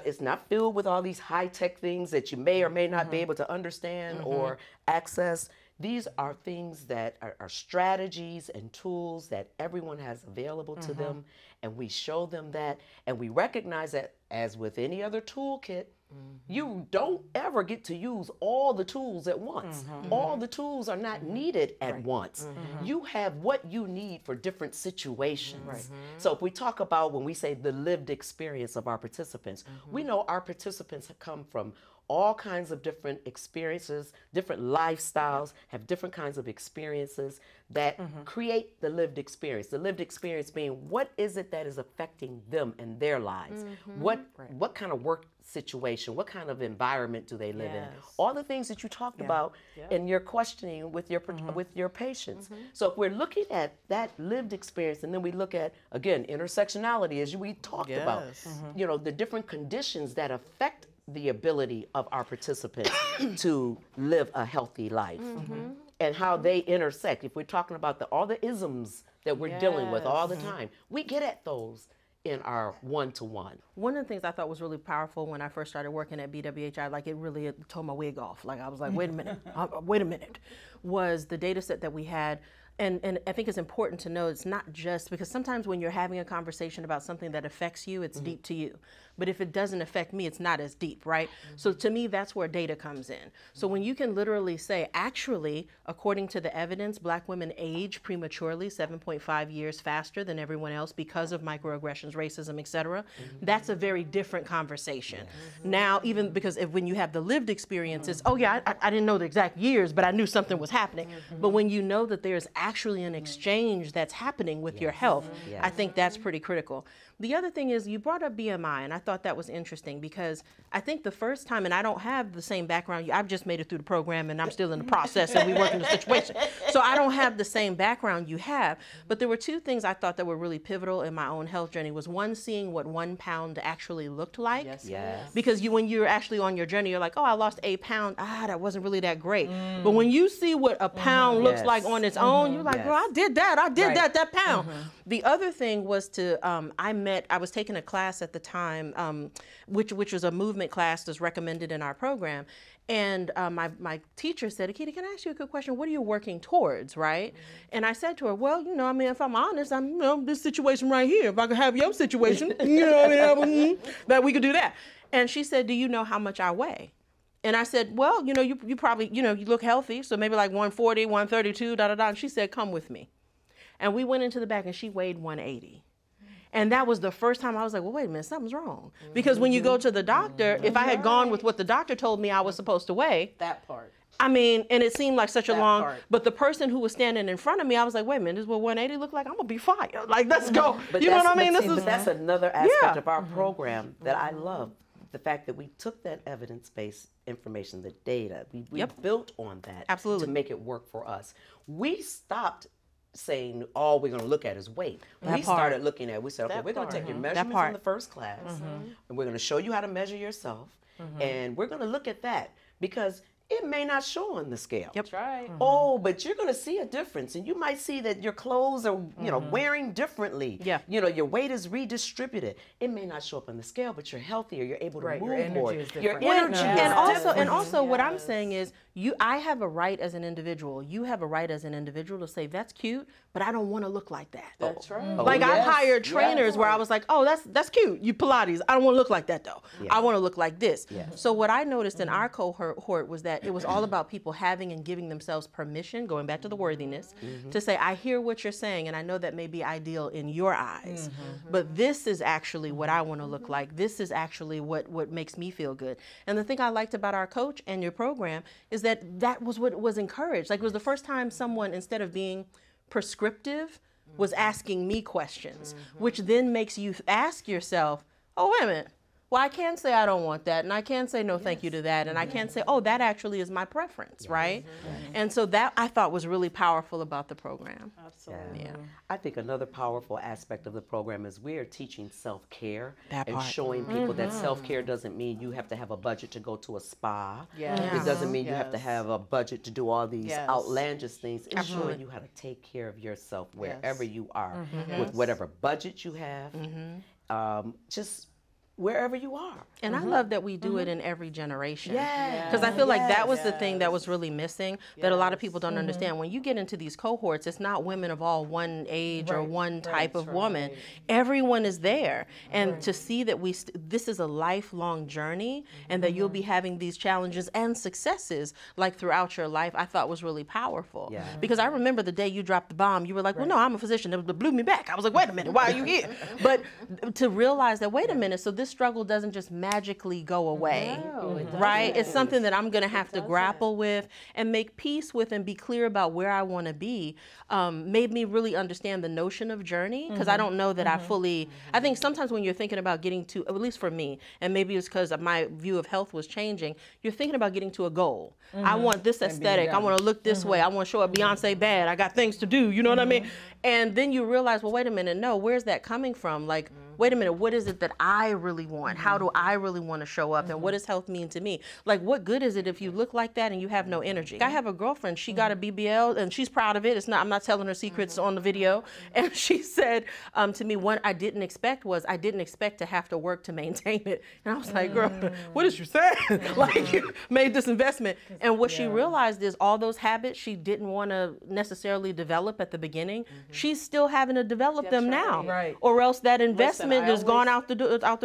is not filled with all these high-tech things that you may or may not be able to understand or access. These are things that are strategies and tools that everyone has available to them, and we show them that, and we recognize that, as with any other toolkit, you don't ever get to use all the tools at once. All the tools are not needed at once. You have what you need for different situations. So if we talk about, when we say the lived experience of our participants, we know our participants have come from all kinds of different experiences, different lifestyles, have different kinds of experiences that create the lived experience. The lived experience being, what is it that is affecting them and their lives? What kind of work situation, what kind of environment do they live in? All the things that you talked about in your questioning with your patients. So if we're looking at that lived experience, and then we look at, again, intersectionality, as we talked about, you know, the different conditions that affect the ability of our participants to live a healthy life. and how they intersect. If we're talking about all the isms that we're dealing with all the time, we get at those in our one-to-one. One of the things I thought was really powerful when I first started working at BWHI, like it really tore my wig off. Like I was like, wait a minute, was the data set that we had. And I think it's important to know it's not just because sometimes when you're having a conversation about something that affects you, it's deep to you. But if it doesn't affect me, it's not as deep, right? So to me, that's where data comes in. So when you can literally say, actually, according to the evidence, Black women age prematurely 7.5 years faster than everyone else because of microaggressions, racism, et cetera, that's a very different conversation. Now, even because when you have the lived experiences, oh yeah, I didn't know the exact years, but I knew something was happening. But when you know that there's actually an exchange that's happening with your health, I think that's pretty critical. The other thing is you brought up BMI, and I thought that was interesting because I think the first time, and I don't have the same background, I've just made it through the program and I'm still in the process and we work in the situation. So I don't have the same background you have, but there were two things I thought that were really pivotal in my own health journey was one, seeing what 1 pound actually looked like. Yes. Because when you're actually on your journey, you're like, oh, I lost 8 pounds. That wasn't really that great. But when you see what a pound looks like on its own, you're like, girl, I did that pound. The other thing was I was taking a class at the time, which was a movement class that's recommended in our program. And my teacher said, Akita, can I ask you a quick question? What are you working towards, right? And I said to her, well, if I'm honest, this situation right here. If I could have your situation, that we could do that. And she said, do you know how much I weigh? And I said, well, you probably, you look healthy. So maybe like 140, 132, And she said, come with me. And we went into the back and she weighed 180. And that was the first time I was like, well, wait a minute, something's wrong. Because when you go to the doctor, if I had gone with what the doctor told me I was supposed to weigh. That part. I mean, and it seemed like such a long, but the person who was standing in front of me, I was like, wait a minute, this is what 180 look like? I'm going to be fired. Like, let's go. But you know what I mean? But that's another aspect of our program that I love. The fact that we took that evidence-based information, the data, we built on that to make it work for us. We stopped saying all we're going to look at is weight. We started looking at, we said, okay, we're going to take your measurements in the first class, and we're going to show you how to measure yourself, and we're going to look at that because it may not show on the scale. That's right. Oh, but you're going to see a difference, and you might see that your clothes are, wearing differently. Yeah. Your weight is redistributed. It may not show up on the scale, but you're healthier. You're able to move more. Your energy and also what I'm saying is, I have a right as an individual. You have a right as an individual to say that's cute, but I don't want to look like that. That's right. Like I've hired trainers where I was like, oh, that's cute. You Pilates. I don't want to look like that though. Yeah. I want to look like this. Yeah. So what I noticed in our cohort was that it was all about people having and giving themselves permission, going back to the worthiness, to say, I hear what you're saying, and I know that may be ideal in your eyes, but this is actually what I want to look like. This is actually what makes me feel good. And the thing I liked about our coach and your program is that was what was encouraged. Like it was the first time someone, instead of being prescriptive, was asking me questions, which then makes you ask yourself, oh, wait a minute. Well, I can say I don't want that, and I can say no thank you to that, and I can say, oh, that actually is my preference, right? And so that I thought was really powerful about the program. Absolutely. Yeah. I think another powerful aspect of the program is we are teaching self-care and part. showing people that self-care doesn't mean you have to have a budget to go to a spa. Yes. It doesn't mean you have to have a budget to do all these outlandish things. It's Absolutely. showing you how to take care of yourself wherever you are, with whatever budget you have, just wherever you are. And I love that we do it in every generation. Yes. Because I feel like that was the thing that was really missing, that a lot of people don't understand. When you get into these cohorts, it's not women of all one age or one type of woman. Everyone is there. And to see that this is a lifelong journey, and that you'll be having these challenges and successes like throughout your life, I thought was really powerful. Yeah. Because I remember the day you dropped the bomb, you were like, well, no, I'm a physician. It blew me back. I was like, wait a minute, why are you here? But to realize that, wait a minute, so this struggle doesn't just magically go away, right? It's something that I'm going to have to grapple with and make peace with and be clear about where I want to be. Made me really understand the notion of journey, because I don't know that I fully, I think sometimes when you're thinking about getting to, at least for me, and maybe it's because my view of health was changing, you're thinking about getting to a goal. I want this aesthetic. I want to look this way. I want to show up Beyonce bad. I got things to do. You know what I mean? And then you realize, well, wait a minute. No, where's that coming from? Like, wait a minute, what is it that I really want? How do I really want to show up? And what does health mean to me? Like, what good is it if you look like that and you have no energy? I have a girlfriend, she got a BBL and she's proud of it. It's not, I'm not telling her secrets on the video. And she said to me, what I didn't expect was I didn't expect to have to work to maintain it. And I was like, girl, what did you say? Like, you made this investment. And what she realized is all those habits she didn't want to necessarily develop at the beginning, she's still having to develop them now. Right. Or else that investment has gone out the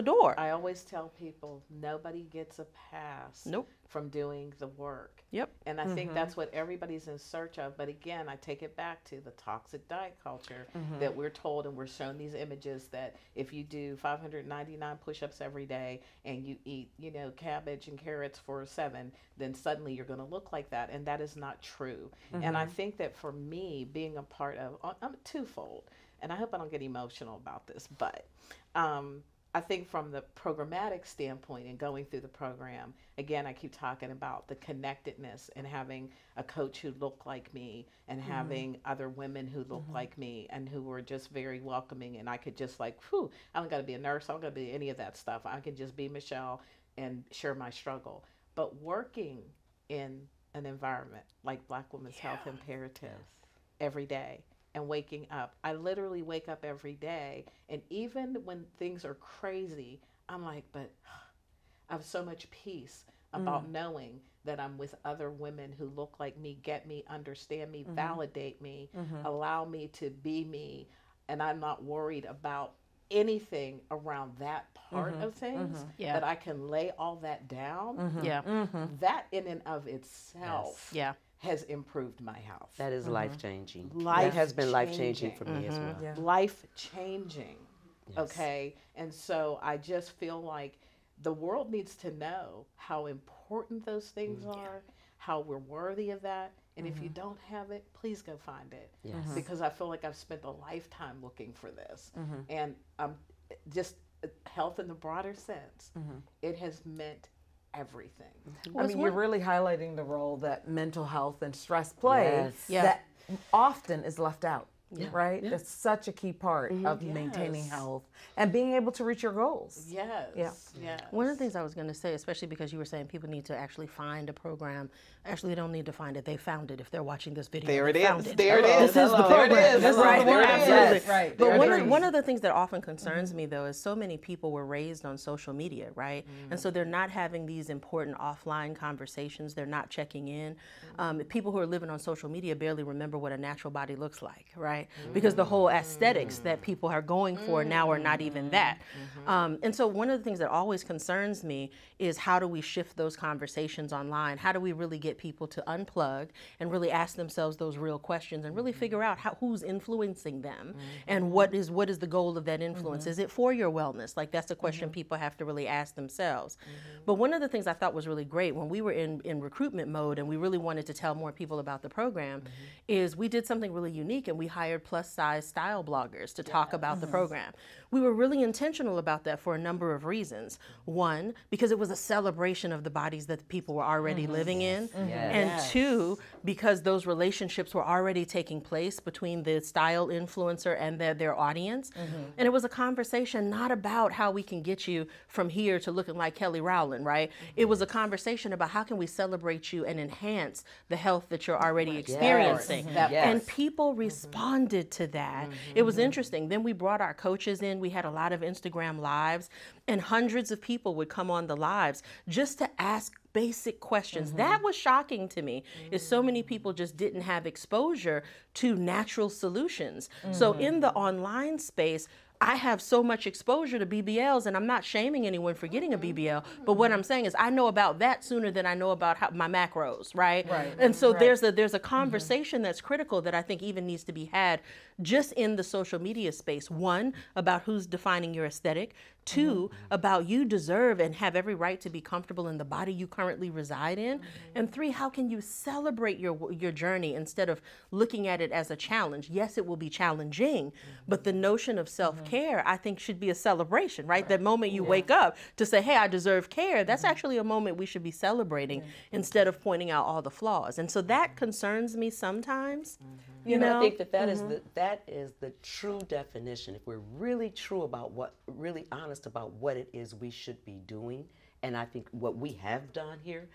door. I always tell people nobody gets a pass from doing the work. Yep. And I think that's what everybody's in search of. But again, I take it back to the toxic diet culture that we're told, and we're shown these images that if you do 599 push-ups every day and you eat, cabbage and carrots for 7, then suddenly you're going to look like that. And that is not true. And I think that for me, being a part of, I'm twofold, and I hope I don't get emotional about this, but I think from the programmatic standpoint and going through the program, again, I keep talking about the connectedness and having a coach who looked like me and having other women who look like me and who were just very welcoming. And I could just I don't got to be a nurse. I don't got to be any of that stuff. I can just be Michelle and share my struggle. But working in an environment like Black Women's Health Imperative every day, and waking up. I literally wake up every day, and even when things are crazy, I'm like, but I have so much peace about knowing that I'm with other women who look like me, get me, understand me, validate me, allow me to be me, and I'm not worried about anything around that part of things, that I can lay all that down. That in and of itself has improved my health. That is life-changing. That has been life-changing for me as well. Life-changing, okay? And so I just feel like the world needs to know how important those things are, how we're worthy of that. And if you don't have it, please go find it. Because I feel like I've spent a lifetime looking for this. And just health in the broader sense, it has meant everything. I mean, you're really highlighting the role that mental health and stress play that often is left out. Right? That's such a key part of maintaining health and being able to reach your goals. Yes. One of the things I was going to say, especially because you were saying people need to actually find a program. Actually, they don't need to find it. They found it. If they're watching this video, there it is. Found it. There it is. This is the program. There it is. That's right. Absolutely. Right. But one of the things that often concerns me, though, is so many people were raised on social media, right? And so they're not having these important offline conversations. They're not checking in. People who are living on social media barely remember what a natural body looks like, right? Because the whole aesthetics that people are going for now are not even that. And so one of the things that always concerns me is how do we shift those conversations online? How do we really get people to unplug and really ask themselves those real questions and really figure out who's influencing them and what is the goal of that influence? Is it for your wellness? Like, that's a question people have to really ask themselves. But one of the things I thought was really great when we were in recruitment mode and we really wanted to tell more people about the program is we did something really unique, and we hired plus-size style bloggers to talk about the program. We were really intentional about that for a number of reasons. One, because it was a celebration of the bodies that the people were already living in. And two, because those relationships were already taking place between the style influencer and their audience. And it was a conversation not about how we can get you from here to looking like Kelly Rowland, right? It was a conversation about how can we celebrate you and enhance the health that you're already experiencing. And people responded to that. It was interesting. Then we brought our coaches in. We had a lot of Instagram lives, and hundreds of people would come on the lives just to ask basic questions. That was shocking to me, is so many people just didn't have exposure to natural solutions. So in the online space, I have so much exposure to BBLs, and I'm not shaming anyone for getting a BBL, but what I'm saying is I know about that sooner than I know about my macros, right? And so there's a conversation that's critical that I think even needs to be had just in the social media space. One, about who's defining your aesthetic. 2, about you deserve and have every right to be comfortable in the body you currently reside in. And 3, how can you celebrate your journey instead of looking at it as a challenge? Yes, it will be challenging, but the notion of self-care, I think, should be a celebration, right? That moment you wake up to say, hey, I deserve care, that's actually a moment we should be celebrating instead of pointing out all the flaws. And so that concerns me sometimes. You know, I think that is the true definition. If we're really true about really honest about what it is we should be doing, and I think what we have done here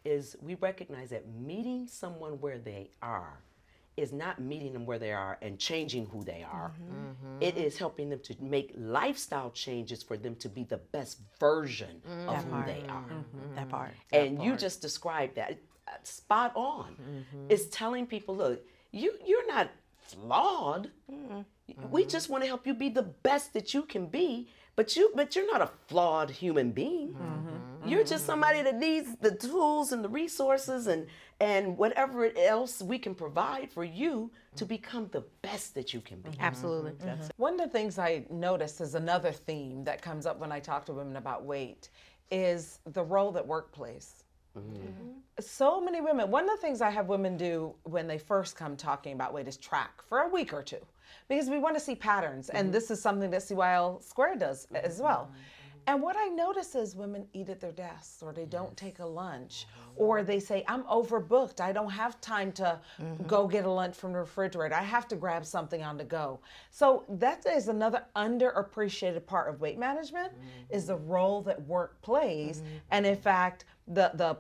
is we recognize that meeting someone where they are is not meeting them where they are and changing who they are. It is helping them to make lifestyle changes for them to be the best version of who they are. That part. And you just described that spot on. It's telling people, look, you're not flawed. We just want to help you be the best that you can be, but you're not a flawed human being. You're just somebody that needs the tools and the resources and whatever else we can provide for you to become the best that you can be. Absolutely. One of the things I noticed is another theme that comes up when I talk to women about weight is the role that work plays. So many women, one of the things I have women do when they first come talking about weight is track for a week or 2, because we want to see patterns. And this is something that CYL Square does as well. And what I notice is women eat at their desks, or they don't take a lunch, or they say, I'm overbooked. I don't have time to go get a lunch from the refrigerator. I have to grab something on the go. So that is another underappreciated part of weight management is the role that work plays. And in fact, the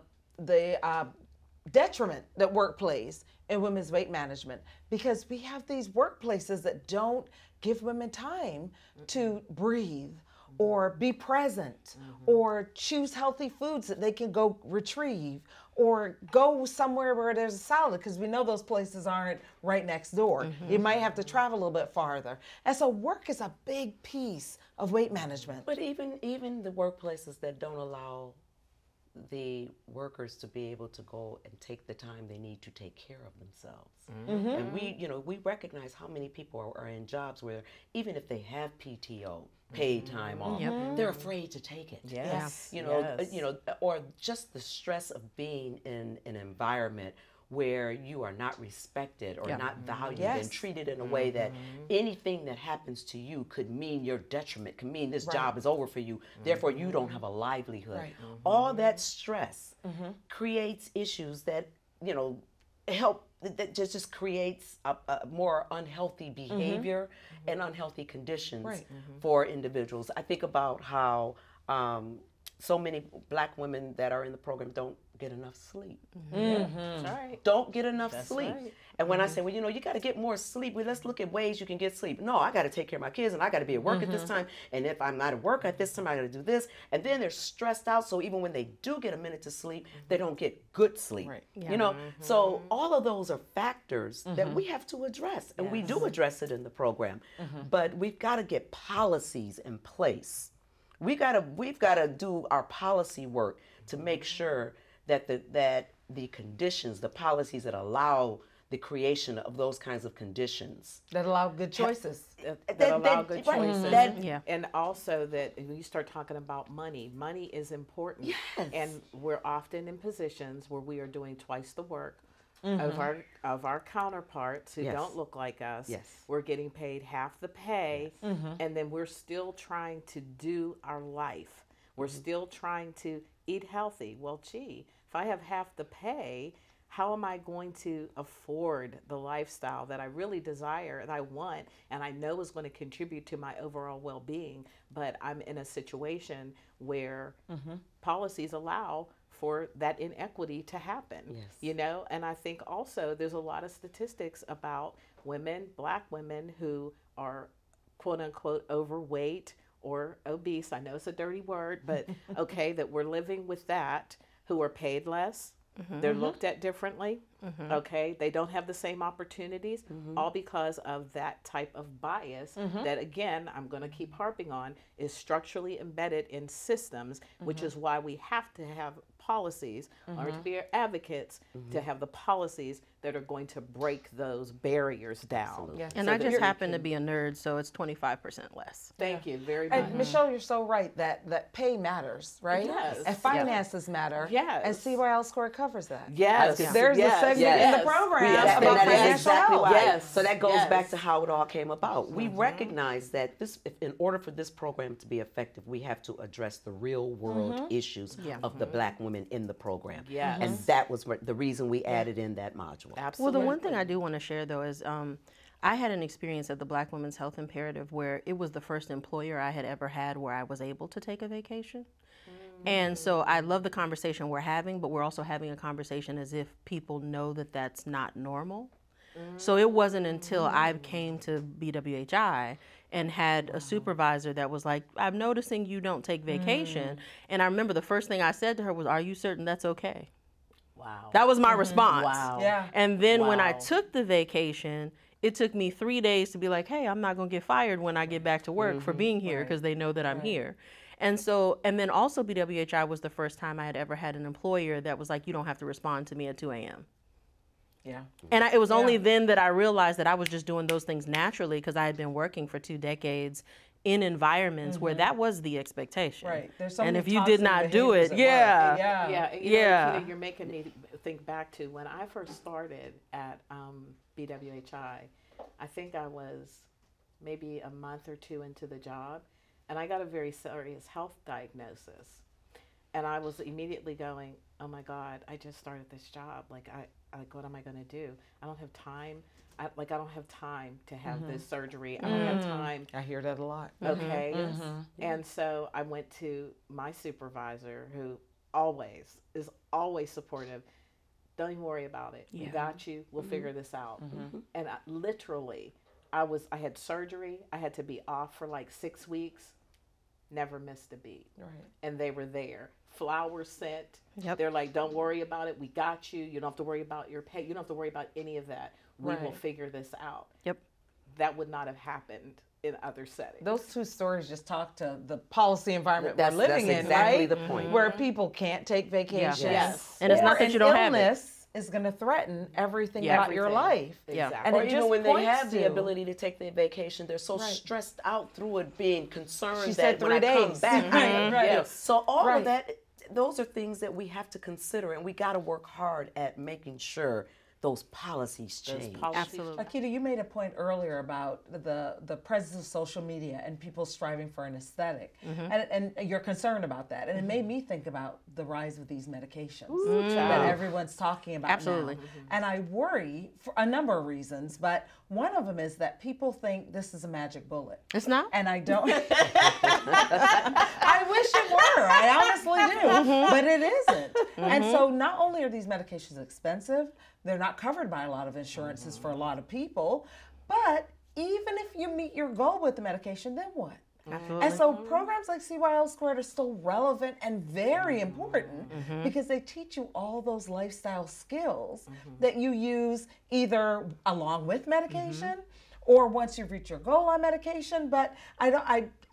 detriment that work plays in women's weight management, because we have these workplaces that don't give women time to breathe or be present or choose healthy foods that they can go retrieve or go somewhere where there's a salad, because we know those places aren't right next door. You might have to travel a little bit farther. And so work is a big piece of weight management. But even the workplaces that don't allow the workers to be able to go and take the time they need to take care of themselves. And we recognize how many people are in jobs where even if they have PTO, paid time off, they're afraid to take it. Yes. Or just the stress of being in an environment where you are not respected or not valued and treated in a way that anything that happens to you could mean your detriment, could mean this job is over for you, therefore you don't have a livelihood. All that stress creates issues that, that just creates a more unhealthy behavior and unhealthy conditions for individuals. I think about how so many Black women that are in the program don't get enough sleep. That's right. Don't get enough That's sleep. right. And when I say, well, you got to get more sleep, well, let's look at ways you can get sleep. No, I got to take care of my kids, and I got to be at work at this time. And if I'm not at work at this time, I got to do this. And then they're stressed out. So even when they do get a minute to sleep, they don't get good sleep. Right. So all of those are factors that we have to address, and we do address it in the program. But we've got to get policies in place. We've got to do our policy work to make sure that the conditions, the policies that allow the creation of those kinds of conditions That allow good choices. That allow good right, choices. And also that when you start talking about money is important. Yes. And we're often in positions where we are doing twice the work of our counterparts who don't look like us. Yes. We're getting paid half the pay, and then we're still trying to do our life. We're still trying to eat healthy. Well, gee, if I have half the pay, how am I going to afford the lifestyle that I really desire and I want and I know is going to contribute to my overall well-being, but I'm in a situation where policies allow for that inequity to happen, and I think also there's a lot of statistics about women, Black women who are quote unquote overweight or obese. I know it's a dirty word, but okay, that we're living with that, who are paid less. They're looked at differently. Okay, they don't have the same opportunities, all because of that type of bias that, again, I'm going to keep harping on, is structurally embedded in systems, which is why we have to have policies, or to be advocates, to have the policies that are going to break those barriers down. Yeah. And I just happen to be a nerd, so it's 25% less. Thank you very much. And Michelle, you're so right that pay matters, right? Yes. And finances matter. Yes. And CYL Squared covers that. Yes. There's a segment in the program about and that is financial exactly health. why. Yes. So that goes Yes. back to how it all came about. We recognize that in order for this program to be effective, we have to address the real world issues of the Black women in the program. Yes. And that was the reason we added in that module. Absolutely. Well, the one thing I do want to share, though, is I had an experience at the Black Women's Health Imperative where it was the first employer I had ever had where I was able to take a vacation. And so I love the conversation we're having, but we're also having a conversation as if people know that that's not normal. So it wasn't until I came to BWHI and had a supervisor that was like, I'm noticing you don't take vacation. And I remember the first thing I said to her was, are you certain that's okay? Wow. That was my response. Wow. Yeah. And then when I Wow. took the vacation, it took me 3 days to be like, hey, I'm not going to get fired when I get back to work for being here because they know that I'm here. And so, and then also BWHI was the first time I had ever had an employer that was like, you don't have to respond to me at 2 a.m. Yeah. And it was only then that I realized that I was just doing those things naturally because I had been working for 2 decades in environments where that was the expectation. Right. There's so and many if you did toxic not do behaviors it, at yeah. work. Yeah. Yeah, Yeah. You know, you're making me think back to when I first started at BWHI. I think I was maybe a month or 2 into the job, and I got a very serious health diagnosis. And I was immediately going, oh my God, I just started this job. Like, what am I going to do? I don't have time. I don't have time to have this surgery. I don't have time. I hear that a lot. Okay. And so I went to my supervisor, who is always supportive. Don't even worry about it. We got you. We'll figure this out. And I had surgery. I had to be off for like 6 weeks. Never missed a beat. Right. And they were there. Flowers sent. Yep. They're like, don't worry about it. We got you. You don't have to worry about your pay. You don't have to worry about any of that. We will figure this out. Yep. That would not have happened in other settings. Those two stories just talk to the policy environment That's we're living in, exactly right? the point. Where people can't take vacations. Yes. And it's not that you don't have it. Illness is going to threaten everything Yeah. about your life. Yeah. Exactly. And Or it even just when they points have the to- ability to take their vacation, they're so stressed out through it, being concerned She that said when 3 I come days. back, Right. Yeah. So all Right. of that, those are things that we have to consider, and we got to work hard at making sure those policies change. Absolutely. Akita, you made a point earlier about the presence of social media and people striving for an aesthetic, and you're concerned about that. And it made me think about the rise of these medications that everyone's talking about Absolutely. now. And I worry for a number of reasons, but one of them is that people think this is a magic bullet. It's not? And I don't. I wish it were. I honestly do. But it isn't. And so not only are these medications expensive, they're not covered by a lot of insurances for a lot of people, but even if you meet your goal with the medication, then what? Absolutely. And so programs like CYL Squared are still relevant and very important because they teach you all those lifestyle skills that you use either along with medication or once you've reached your goal on medication. But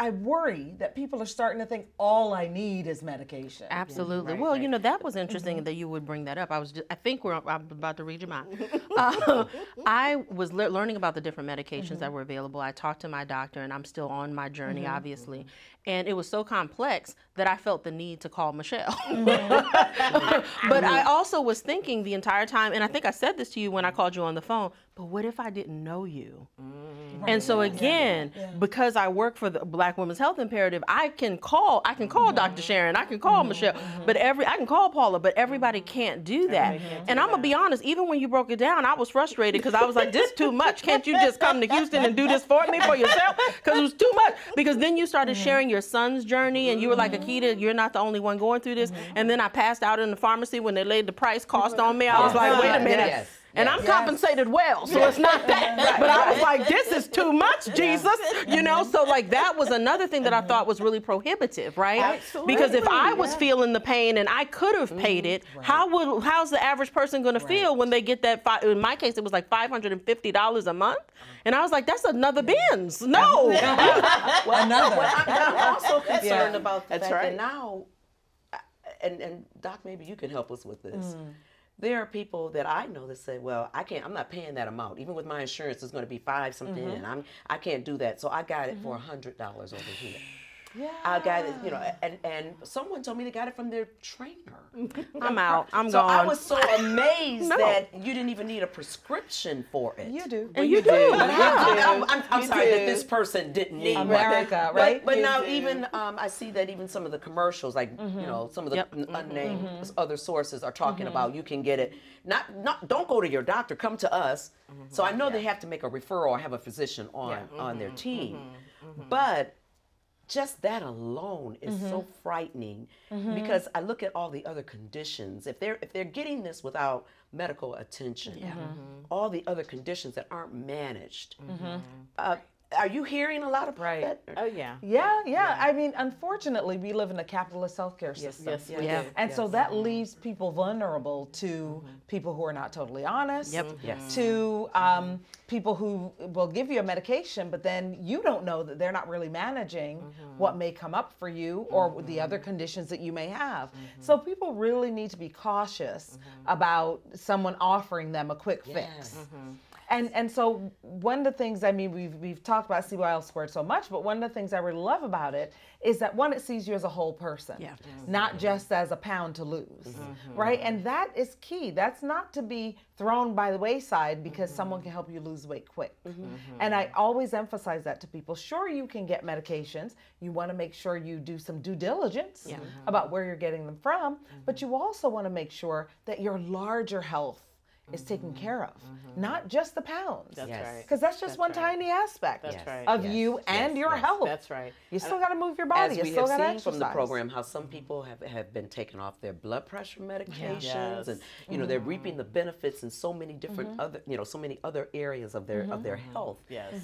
I worry that people are starting to think all I need is medication. Absolutely. Well, you know, that was interesting that you would bring that up. I think I'm about to read your mind. I was learning about the different medications that were available. I talked to my doctor, and I'm still on my journey, obviously. And it was so complex that I felt the need to call Michelle. But I also was thinking the entire time, and I think I said this to you when I called you on the phone, but what if I didn't know you? And so again, because I work for the Black Women's Health Imperative, I can call Dr. Sharon, I can call Michelle, but I can call Paula, but everybody can't do that. And I'm gonna be honest, even when you broke it down, I was frustrated because I was like, this is too much. Can't you just come to Houston and do this for me for yourself? Because it was too much. Because then you started sharing your son's journey, and you were like, Akita, you're not the only one going through this. And then I passed out in the pharmacy when they laid the price cost on me. I was like, wait a minute. And I'm compensated well, so it's not that. But I was like, this is too much, Jesus. You know, so like that was another thing that I thought was really prohibitive, right? Absolutely. Because if I was feeling the pain and I could have paid it, how's the average person going to feel when they get that? In my case, it was like $550 a month, and I was like, that's another Benz. No. I'm also concerned about the fact that now, and Doc, maybe you can help us with this. There are people that I know that say, well, I'm not paying that amount. Even with my insurance, it's going to be $5 something, and I can't do that. So I got it for $100 over here. Yeah. I got it, you know, and someone told me they got it from their trainer. I'm out. I'm so gone. I was so amazed that you didn't even need a prescription for it. You do. And you do. I'm sorry that this person didn't need America, right? But now even I see that even some of the commercials, like you know, some of the unnamed other sources are talking about you can get it. Not don't go to your doctor. Come to us. So I know they have to make a referral or have a physician on their team, but just that alone is so frightening because I look at all the other conditions. If they're getting this without medical attention, all the other conditions that aren't managed. Are you hearing a lot about that? Oh, yeah. Yeah. I mean, unfortunately, we live in a capitalist healthcare system. Yes, we do. And so that leaves people vulnerable to people who are not totally honest, to people who will give you a medication, but then you don't know that they're not really managing what may come up for you or the other conditions that you may have. So people really need to be cautious about someone offering them a quick fix. And so one of the things, I mean, we've talked about CYL squared so much, but one of the things I really love about it is that one, it sees you as a whole person, not just as a pound to lose, right? And that is key. That's not to be thrown by the wayside because someone can help you lose weight quick. And I always emphasize that to people. Sure, you can get medications. You want to make sure you do some due diligence about where you're getting them from, but you also want to make sure that your larger health is taken care of, not just the pounds. That's right. Because that's just one tiny aspect of you and your health. That's right. You still got to move your body. As we you still have got to seen exercise. from the program, how some people have been taken off their blood pressure medications, and you know they're reaping the benefits in so many different other so many other areas of their health.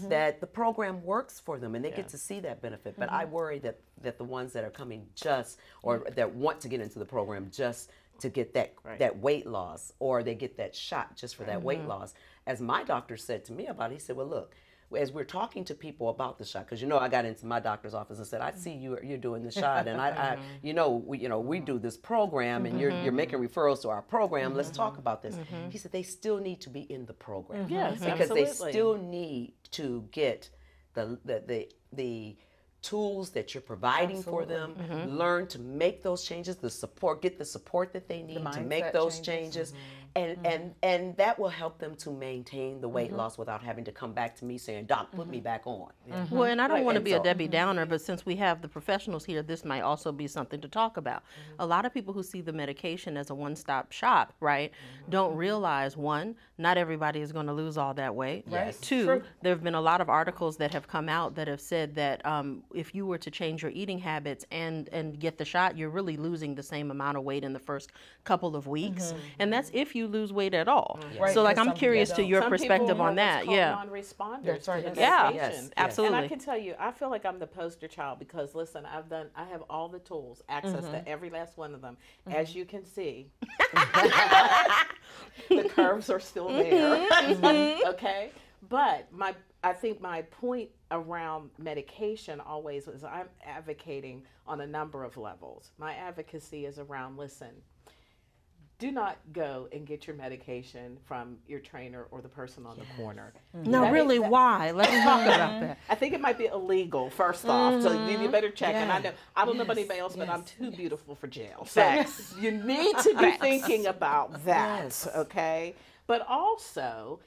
That the program works for them, and they get to see that benefit. But I worry that the ones that are coming just or that want to get into the program just to get that weight loss, or they get that shot just for that weight loss. As my doctor said to me about it, he said, well, look, as we're talking to people about the shot, because I got into my doctor's office and said, I see you're doing the shot, and I we do this program, and you're making referrals to our program. Let's talk about this. He said they still need to be in the program, Yes, because absolutely. they still need to get the tools that you're providing for them, learn to make those changes, get the support that they need to make those changes. And that will help them to maintain the weight loss without having to come back to me saying, Doc, put me back on. Well, and I don't want to be a Debbie Downer, but since we have the professionals here, this might also be something to talk about. A lot of people who see the medication as a one-stop shop, right, don't realize, one, not everybody is going to lose all that weight. Yes. Two, there have been a lot of articles that have come out that have said that if you were to change your eating habits and get the shot, you're really losing the same amount of weight in the first couple of weeks. And that's if you lose weight at all. Right, so like I'm some curious to your Some perspective people on that. are Yeah. non-responders That's right. to the Yeah. medication. Absolutely. And I can tell you, I feel like I'm the poster child because listen, I have all the tools, access to every last one of them. As you can see, the curves are still there. Okay, but I think my point around medication always is I'm advocating on a number of levels. My advocacy is around, listen, do not go and get your medication from your trainer or the person on the corner. No, really, why? Let's talk about that. I think it might be illegal, first off, so you better check. And I don't know about anybody else, but I'm too beautiful for jail. So you need to be thinking about that, okay? But also,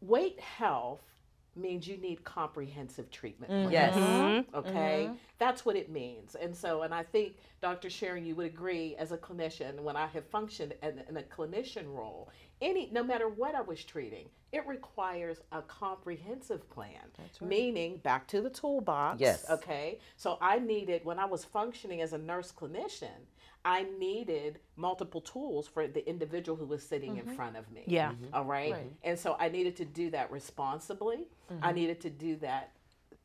weight health means you need comprehensive treatment. Yes. Okay? That's what it means. And I think, Dr. Sharon, you would agree as a clinician, when I have functioned in a clinician role, no matter what I was treating, it requires a comprehensive plan. Meaning, back to the toolbox. Yes. Okay? So when I was functioning as a nurse clinician, I needed multiple tools for the individual who was sitting in front of me. Yeah. All right? And so I needed to do that responsibly. I needed to do that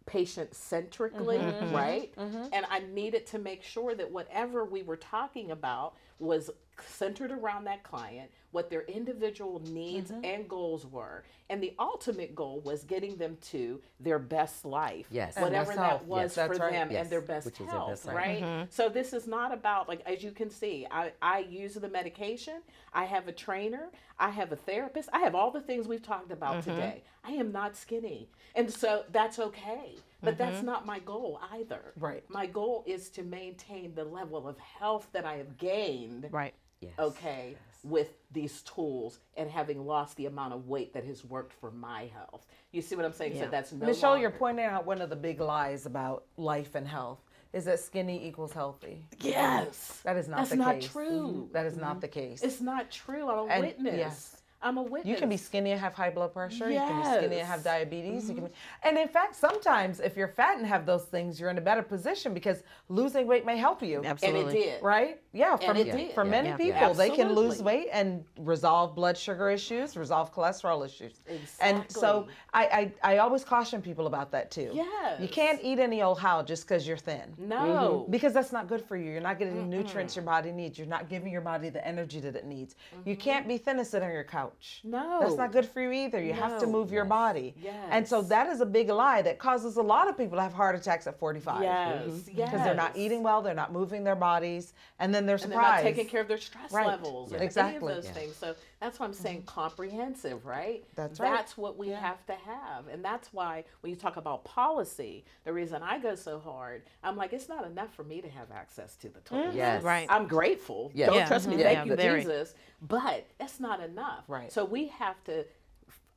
patient centrically, right? And I needed to make sure that whatever we were talking about was centered around that client, what their individual needs and goals were. And the ultimate goal was getting them to their best life, whatever that was for them, and their best health, right? So this is not about, like, as you can see, I use the medication, I have a trainer, I have a therapist, I have all the things we've talked about today. I am not skinny. And so that's okay. But that's not my goal either. Right. My goal is to maintain the level of health that I have gained. Right. Okay. With these tools and having lost the amount of weight that has worked for my health. You see what I'm saying? So that's no Michelle, longer. you're pointing out one of the big lies about life and health is that skinny equals healthy. Yes. That is not That's the not case. true. That is not the case. It's not true. I'm a witness. Yes. I'm a witness. You can be skinny and have high blood pressure. Yes. You can be skinny and have diabetes. You can be, and in fact, sometimes if you're fat and have those things, you're in a better position because losing weight may help you. Absolutely. And it did. Right? Yeah. And it did. For many Yeah. people, they can lose Absolutely. weight and resolve blood sugar issues, resolve cholesterol issues. Exactly. And so I always caution people about that too. Yes. You can't eat any old how just because you're thin. No. Because that's not good for you. You're not getting the nutrients your body needs. You're not giving your body the energy that it needs. You can't be thin and sit on your couch. No. That's not good for you either. You have to No. move your body. Yes. And so that is a big lie that causes a lot of people to have heart attacks at 45. Yes. Yes. Because they're not eating well, they're not moving their bodies, and then they're And they're surprised. not taking care of their stress Right. levels or Exactly. any of those things. So that's why I'm saying comprehensive, right? That's right. That's what we have to have. And that's why when you talk about policy, the reason I go so hard, I'm like, it's not enough for me to have access to the tools. Yes. Right. I'm grateful. Yes. Don't Yeah. trust me. Mhm. Thank Yeah, you, very. Jesus. But that's not enough. Right. So we have to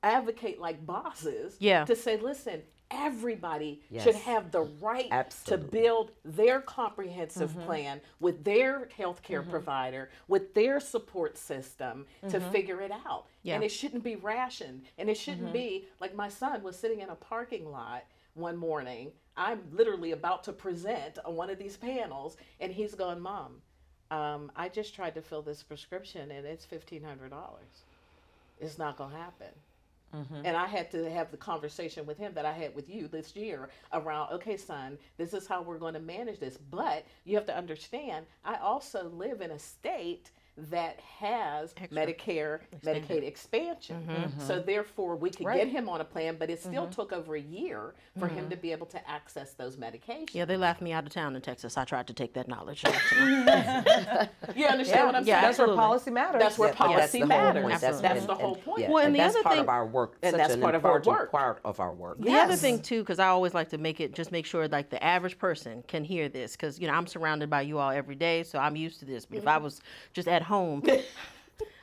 advocate like bosses Yeah. to say, listen, everybody Yes. should have the right Absolutely. to build their comprehensive plan with their healthcare provider, with their support system to figure it out. Yeah. And it shouldn't be rationed. And it shouldn't be like my son was sitting in a parking lot one morning. I'm literally about to present on one of these panels, and he's going, Mom, I just tried to fill this prescription and it's $1,500. It's not going to happen. And I had to have the conversation with him that I had with you this year around, okay, son, this is how we're going to manage this. But you have to understand, I also live in a state that has Medicare, Medicaid expansion. So therefore, we could get him on a plan, but it still took over a year for him to be able to access those medications. Yeah, they laughed me out of town in Texas. I tried to take that knowledge. You understand what I'm Yeah, saying? That's where absolutely. policy matters. That's where policy the whole matters. point. That's the whole point. Well, and and the that's other part thing- of our work. And such that's an part of our important work. part of our work. The other thing too, because I always like to make sure like the average person can hear this, because I'm surrounded by you all every day, so I'm used to this. But if I was just at home,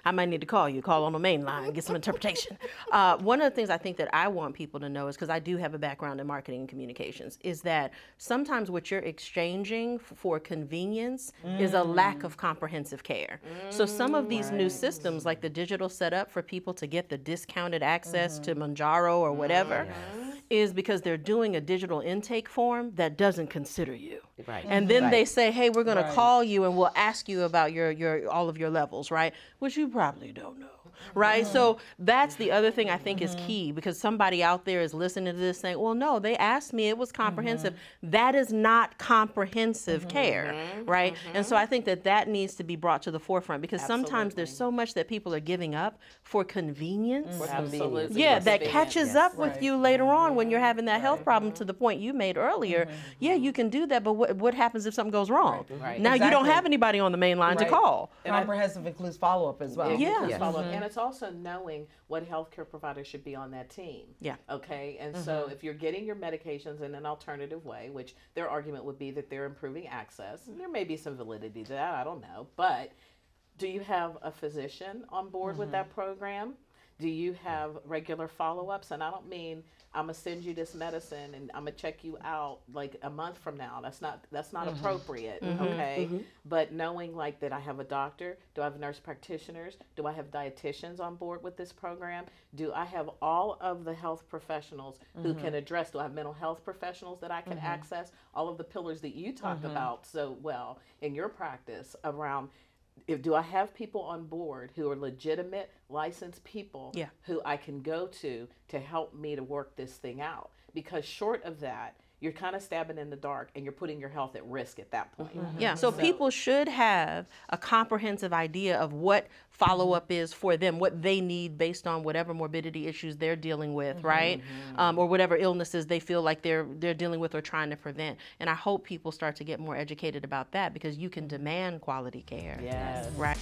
I might need to call on the main line, get some interpretation. One of the things I think that I want people to know is, because I do have a background in marketing and communications, is that sometimes what you're exchanging for convenience is a lack of comprehensive care. So some of these new systems, like the digital setup for people to get the discounted access to Manjaro or whatever, is because they're doing a digital intake form that doesn't consider you. Right. And then Right. they say, hey, we're going to call you and we'll ask you about your all of your levels, right? Which you probably don't know, right? So that's the other thing I think is key, because somebody out there is listening to this saying, well, no, they asked me, it was comprehensive. That is not comprehensive care, right? And so I think that needs to be brought to the forefront, because sometimes there's so much that people are giving up for convenience. Absolutely. Yeah, that Convenient. catches up with you later on when you're having that health problem, to the point you made earlier. Yeah, you can do that, but what happens if something goes wrong? Right. Now you don't Exactly. have anybody on the main line to Right. call. Comprehensive includes follow-up as well. Yeah. Includes follow-up. And it's also knowing what healthcare providers should be on that team. Yeah. Okay. And so if you're getting your medications in an alternative way, which their argument would be that they're improving access, there may be some validity to that. I don't know. But do you have a physician on board with that program? Do you have regular follow-ups? And I don't mean I'm gonna send you this medicine and I'm gonna check you out like a month from now. That's not appropriate, okay? But knowing like that I have a doctor, do I have nurse practitioners? Do I have dietitians on board with this program? Do I have all of the health professionals who can address? Do I have mental health professionals that I can access? All of the pillars that you talk about so well in your practice around. Do I have people on board who are legitimate, licensed people who I can go to help me to work this thing out? Because short of that, you're kind of stabbing in the dark and you're putting your health at risk at that point. Yeah, so people should have a comprehensive idea of what follow-up is for them, what they need based on whatever morbidity issues they're dealing with, right? Or whatever illnesses they feel like they're dealing with or trying to prevent. And I hope people start to get more educated about that, because you can demand quality care. Yes. Right.